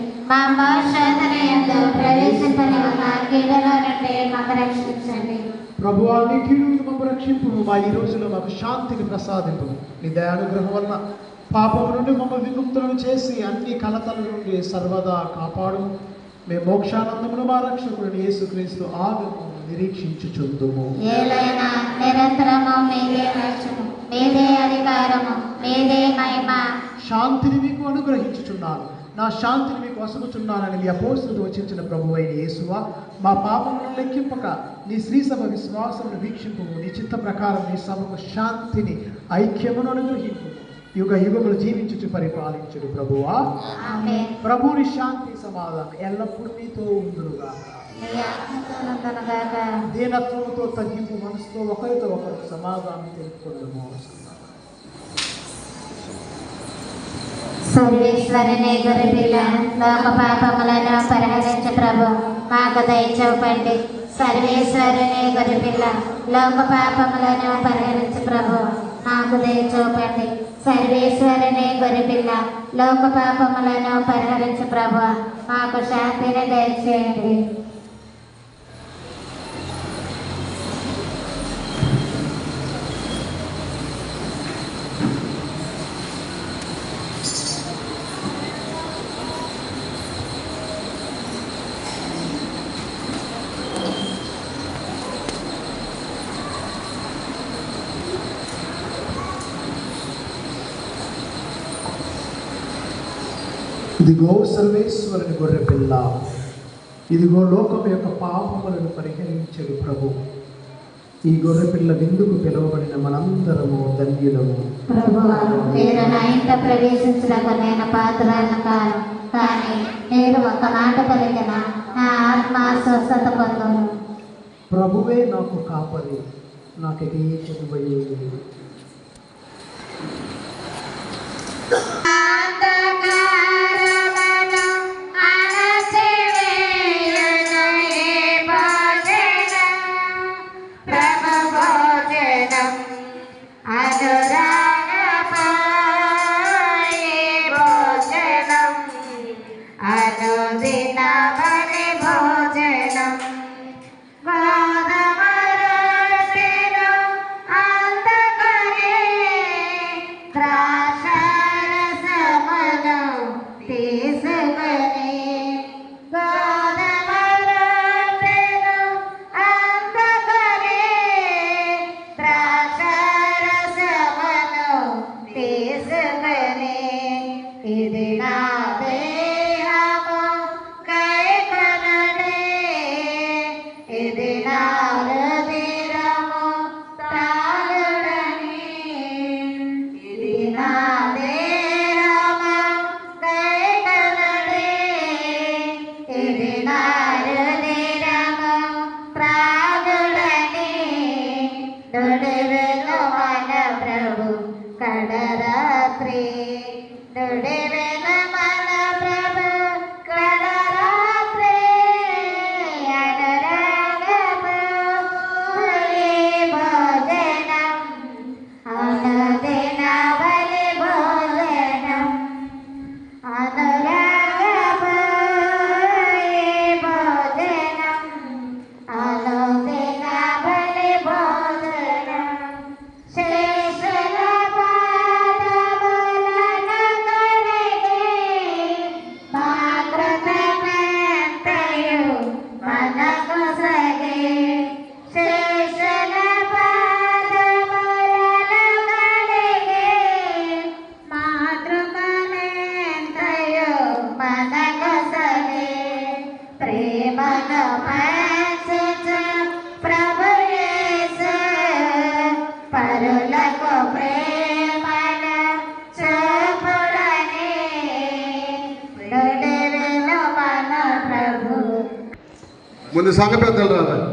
మా శోధన యందు ప్రవేశింపనివ్వక కీడులో నుండి మాకు రక్షించండి. ప్రభువా, నీ కీడు మమ్ము రక్షింపు. మా ఈ రోజులో మాకు శాంతిని ప్రసాదింపు. నీ దయానుగ్రహం వలన పాపం నుండి మమ్మల్ని విముక్తులను చేసి అన్ని కలతల నుండి సర్వదా కాపాడు. మేము మోక్షానందమును మా రక్షకుడు యేసుక్రీస్తు ఆగమను నిరీక్షించుచుందుము. ఏలైనా నిరంతరము మీదే రక్షణ, మీదే అధికారము, మీదే మహిమ. శాంతిని మీకు అనుగ్రహించుచున్నాను, నా శాంతిని మీకు వసగుచున్నానని మీ అపోస్తులతో వచించిన ప్రభువైన యేసువా, మా పాపములను లెక్కింపక నీ శ్రీ సభ విశ్వాసమును వీక్షింపు. నీ చిత్త ప్రకారం నీ సభకు శాంతిని, ఐక్యమును అనుగ్రహింపు. యుగ యుగములు జీవించుచు పరిపాలించుడు ప్రభువా. ఆమేన్. ప్రభుని శాంతి సమాధానం ఎల్లప్పుడూ నీతో ఉండునుగా. నీ ఆత్మతో నందనగాక. దీనత్వముతో తగ్గింపు మనసుతో ఒకరితో ఒకరు సమాధానం తెలుపుకుందాము. సర్వేశ్వరుని గొర్రెపిల్ల, లోక పాపములను పరిహరించు ప్రభు, మాకు దయ చూపండి. సర్వేశ్వరుని గొర్రెపిల్ల, లోక పాపములను పరిహరించు ప్రభు, మాకు దయ చూపండి. సర్వేశ్వరుని గొర్రెపిల్ల, లోక పాపములను పరిహరించు ప్రభు, మాకు శాంతిని దయచేయండి. ఇదిగో సర్వేశ్వరుని గొర్రె పిల్ల, ఇదిగో లోకం యొక్క పాపములను పరిహరించడు ప్రభు. ఈ గొర్రె పిల్ల విందుకు పిలువబడిన మనందరము ధన్యులము. ప్రభువా, మీరు నా ఇంట ప్రవేశించడానికి నేను పాత్రను కాను, కానీ మీరు ఒక మాట పలికిన నా ఆత్మ స్వస్థత పొందును. ప్రభువే నాకు కాపరి, నాకు ఏ కొనుబడి. అంధకారమును అణచివేయును ముందు సంఘ పెద్దలు రావాలి.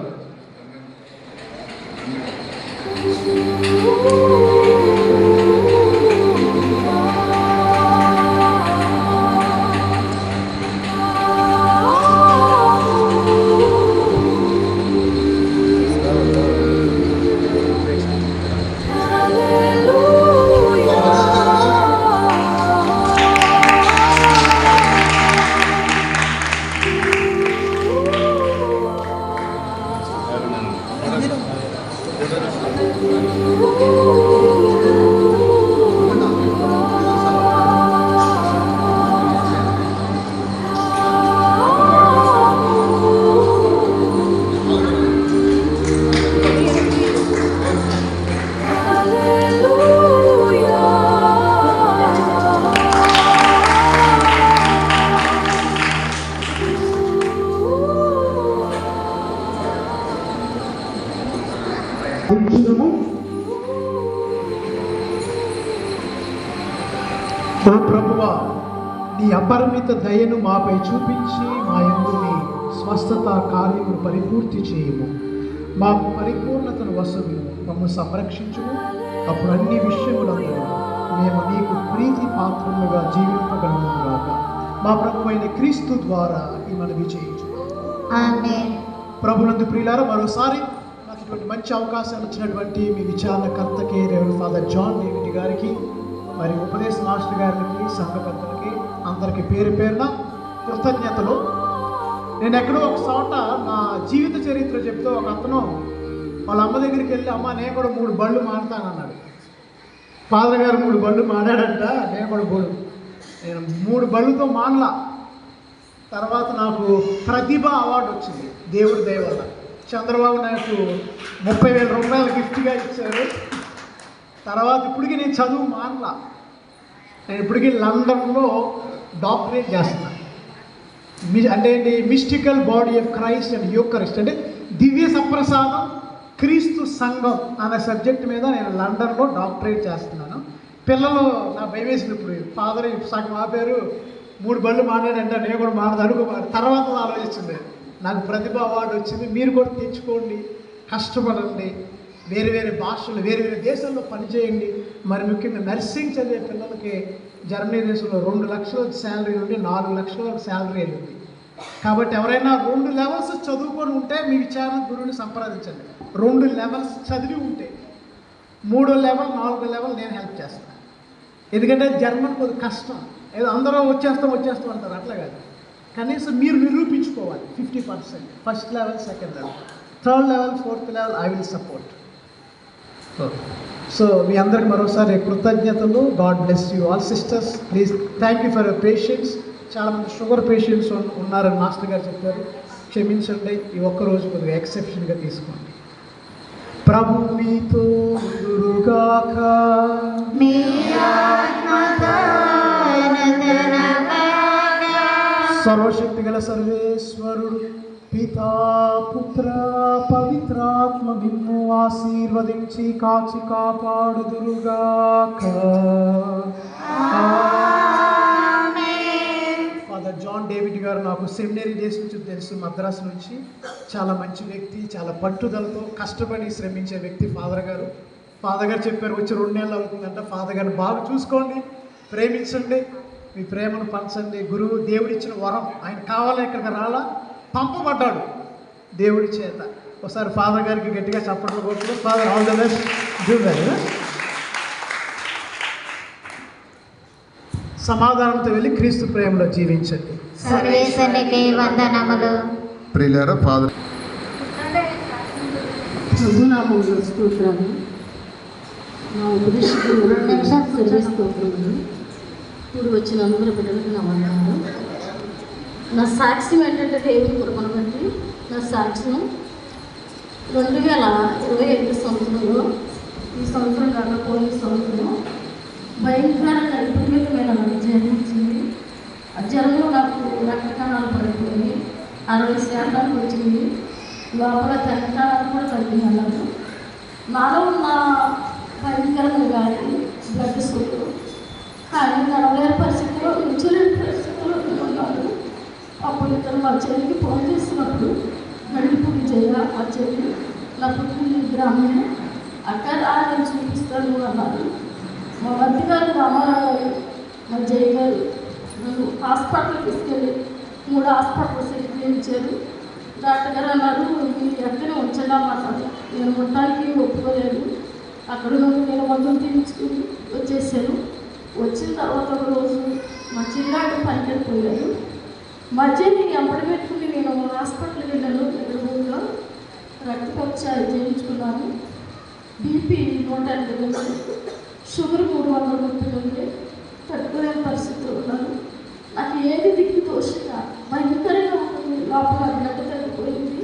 ఓ ప్రభువా, నీ అపరిమిత దయను మాపై చూపించి మా యందు నీ స్వస్థత కార్యమును పరిపూర్తి చేయము. మా పరిపూర్ణతను వసము, మమ్మల్ని సంరక్షించుము. అప్పుడు అన్ని విషయములందరూ మేము నీకు ప్రీతి పాత్రముగా జీవింపగలముగాక. మా ప్రభువైన క్రీస్తు ద్వారా ఈ మనవి చేయించు. ఆమేన్. ప్రభునందు ప్రియులారా, మరోసారి నాకు ఇటువంటి మంచి అవకాశాలు ఇచ్చినటువంటి మీ విచారణకర్తకి రెవరెండ్ ఫాదర్ జాన్ డేవిడ్ గారికి, మరి ఉపదేశ మాస్టర్ గారికి, సంఘ పెద్దలకి అందరికీ పేరు పేరున కృతజ్ఞతలు. నేను ఎక్కడో ఒక చోట నా జీవిత చరిత్ర చెప్తూ ఒక అతను వాళ్ళ అమ్మ దగ్గరికి వెళ్ళి, అమ్మ నేను కూడా 3 బళ్ళు మాడతానన్నాడు. ఫాదర్ గారు 3 బళ్ళు మాడాడంట. నేను 3 బళ్ళుతో మానలా. తర్వాత నాకు ప్రతిభ అవార్డు వచ్చింది దేవుడి దయ వల్ల. చంద్రబాబు నాకు 30,000 రూపాయలు గిఫ్ట్గా ఇచ్చారు. తర్వాత ఇప్పటికీ నేను చదువు మానలా. నేను ఇప్పటికీ లండన్లో డాక్టరేట్ చేస్తున్నాను. అంటే ఏంటి, mystical body of Christ and Eucharist, అంటే దివ్య సప్రసాదం క్రీస్తు సంఘం అనే సబ్జెక్ట్ మీద నేను లండన్లో డాక్టరేట్ చేస్తున్నాను. పిల్లలు నా భయవేసింది. ఇప్పుడు ఫాదర్ సగం ఆపారు, 3 బళ్ళు మాట్లాడంటే నేను కూడా మాట్లాడు అనుకోవాలి. తర్వాత ఆలోచిస్తుంది, నాకు ప్రతిభ అవార్డు వచ్చింది, మీరు కూడా తెచ్చుకోండి, కష్టపడండి, వేరే వేరే భాషలు వేరే వేరే దేశాల్లో పనిచేయండి. మరి ముఖ్యంగా నర్సింగ్ చదివే పిల్లలకి జర్మనీ దేశంలో 2 లక్షల శాలరీ నుండి 4 లక్షల వరకు శాలరీ వెళ్ళింది. కాబట్టి ఎవరైనా 2 లెవెల్స్ చదువుకొని ఉంటే మీ విచారణ గురువుని సంప్రదించండి. 2 లెవెల్స్ చదివి ఉంటే 3వ లెవెల్ 4వ లెవెల్ నేను హెల్ప్ చేస్తాను. ఎందుకంటే జర్మన్ కొద్ది కష్టం. ఏదో అందరూ వచ్చేస్తాం అంటారు, అట్లా కాదు. కనీసం మీరు నిరూపించుకోవాలి. 50%, first level, second level, third level, fourth level I will support. So మీ అందరికి మరోసారి కృతజ్ఞతలు. God bless you all sisters. Please thank you for your patience. చాలామంది షుగర్ పేషెంట్స్ ఉన్నారని మాస్టర్ గారు చెప్పారు. క్షమించండి, ఈ ఒక్కరోజు కొద్దిగా ఎక్సెప్షన్గా తీసుకోండి. ప్రభు మీతో ఉండుగాక. సర్వశక్తి గల సర్వేశ్వరుడు పితా, పుత్ర, పవిత్రాత్మ నిన్ను ఆశీర్వదించి కాచి కాపాడుదురుగాక. ఫాదర్ జాన్ డేవిడ్ గారు నాకు సెమినరీ డేస్ నుంచి తెలుసు, మద్రాసు నుంచి. చాలా మంచి వ్యక్తి, చాలా పట్టుదలతో కష్టపడి శ్రమించే వ్యక్తి ఫాదర్ గారు. ఫాదర్ గారు చెప్పారు, వచ్చి 2 నెలలు అవుతుందంట. ఫాదర్ గారిని బాగా చూసుకోండి, ప్రేమించండి, మీ ప్రేమను పంచండి. గురువు దేవుడిచ్చిన వరం, ఆయన కావాలని ఇక్కడికి రాలా, పంపబడ్డాడు దేవుడి చేత. ఒకసారి ఫాదర్ గారికి గట్టిగా చప్పట్లు కొట్టు. Father all the best, do well. సమాధానంతో వెళ్ళి క్రీస్తు ప్రేమలో జీవించండి. సర్వేశ్వరునికి వందనములు. ప్రియులారా, ఫాదర్ ప్రభునామములో స్తోత్రము. నా ఉపదేశకులు స్తోత్రములు. ఇప్పుడు వచ్చిన అందరూ బిడ్డలకు నా వందనాలు. నా సాక్ష్యం ఏంటంటే దేవుని కృపను బట్టి నా సాక్ష్యం 2025 సంవత్సరంలో, ఈ సంవత్సరం కాక పోయిన సంవత్సరం భయంకరంగా విపరీతమైన జన్మించింది. ఆ జ్వరంలో నాకు రక్తకణాలు పడిపోయి 60% వచ్చింది. లోపల తెల్లకణాలు కూడా పడిపోయినాను. నాలో ఉన్న భయంకరంగా కానీ బ్లడ్ షుగర్, కానీ నడవలేని పరిస్థితిలో, ఉంచలేని పరిస్థితిలో ఉన్నాను. అప్పుడు ఇతను మా చెల్లికి ఫోన్ చేసినప్పుడు నడిపు విజయ మా చెల్లి నా పుట్టిన గ్రామమే అక్కడ నేను చూపిస్తాను అన్నారు. మా మధ్య గారు రామారావు గారు మా జయ గారు నన్ను హాస్పిటల్కి తీసుకెళ్ళి 3 హాస్పిటల్స్ చేయించారు. డాక్టర్ గారు అన్నారు, మీరు ఎక్కడనే ఉంచండి అన్నమాట. నేను ఉండటానికి ఒప్పుకోలేదు. అక్కడ నుండి నేను మందులు తీయించుకుని వచ్చేసాను. వచ్చిన తర్వాత ఒక రోజు మా చిన్నాడు పనికి వెళ్ళిపోయారు. మా చెల్లి ఎంపడి పెట్టుకుని నేను హాస్పిటల్కి వెళ్ళాను. ఇక్కడ ఊళ్ళో రక్తపరీక్ష చేయించుకున్నాను. బీపీ 180 ఉంది, షుగర్ 330 ఉంది. తట్టుకోలేని పరిస్థితులు ఉన్నాను. నాకు ఏది దిక్కు తోసినా భయంకరంగా ఉంటుంది. లోపల గడ్డ తగ్గిపోయింది.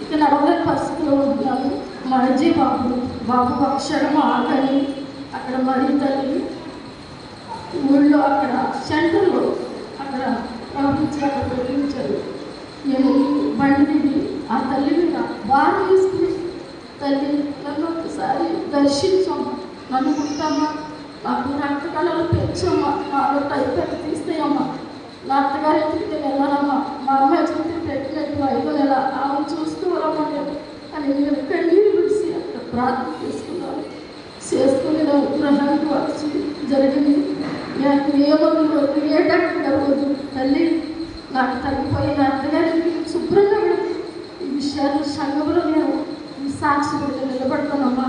ఇక నడవలేని పరిస్థితిలో ఉంటున్నాను. మా అజయ్ బాబు అక్షరం ఆకలి అక్కడ మరీ తల్లి ఊళ్ళో అక్కడ సెంటర్లో అక్కడ ప్రవహించి అక్కడ ప్రకటించారు. నేను బండి దిగి ఆ తల్లి మీద బాగా తీసుకుని, తల్లి నన్ను ఒకసారి దర్శించమ్మా, నన్ను పుట్టమ్మా, నాకు రక్త కళలు పెంచమ్మా, నాలో టైఫాయిడ్ తీస్తాయమ్మా, నా అత్తగారి ఇంటికి నేను వెళ్ళాలమ్మా, మా అమ్మాయి చుట్టూ పెట్టినట్టు 5వ నెల ఆమె చూస్తూ రమ్మని అని నేను కన్నీరు విడిచి అక్కడ ప్రార్థన చేసుకున్నాను. చేసుకుని నా గ్రహానికి వచ్చి జరిగింది. నాకు ఏ మందులు ఏ డాక్టర్ రోజు తల్లి నాకు తగ్గిపోయి నా అత్తగారికి శుభ్రంగా పెడుతుంది. ఈ విషయాలు సంఘంలో నేను ఈ సాక్షి పెట్టి నిలబడతానమ్మా.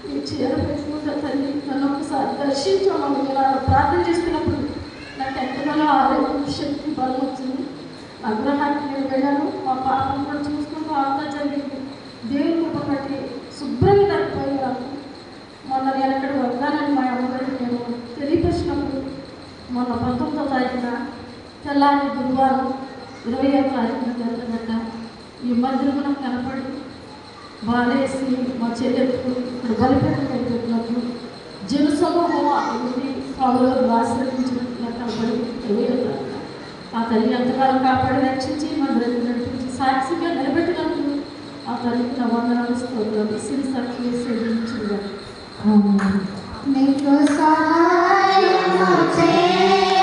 ఈ చీర పెట్టుకుంటా తల్లి నన్ను ఒకసారి దర్శించమ్మా. నేను అలా ప్రార్థన చేస్తున్నప్పుడు నాకు ఎంతగానో ఆరోగ్యం శక్తి బలం వచ్చింది. అగ్రహానికి నేను వెళ్ళాను. మా పాపను కూడా చూసుకుంటూ అంతా జరిగింది. దేవుని కృప బట్టి శుభ్రంగా తగ్గిపోయి నాకు మొన్న నేను అక్కడ వద్దానని మా అమ్మగారికి నేను తెలియపరిచినప్పుడు మొన్న 19వ తారీఖున తెల్లారి గురువారం 20వ తారీఖున జరగదట ఈ మందిరం నాకు కనపడి బాలేసి మా చెల్లెలకు ఇక్కడ బలిపెట్టడం అయిపోతున్నప్పుడు జనసమూహం అక్కడి స్వామిలో ఆశ్రయించినట్టు నాకు కనపడి 20వ తారీఖున ఆ తల్లి ఎంతకాలం కాపాడి రక్షించి మందిరం నడిపించి సాక్షిగా నిలబెట్టినప్పుడు ఆ తల్లికి నా వందనాలు స్తోత్రాలు సిరి సాక్షి సేవించింది. మీకు సహాయము చేయ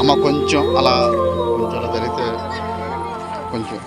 అమ్మ కొంచెం అలా జరిగితే కొంచెం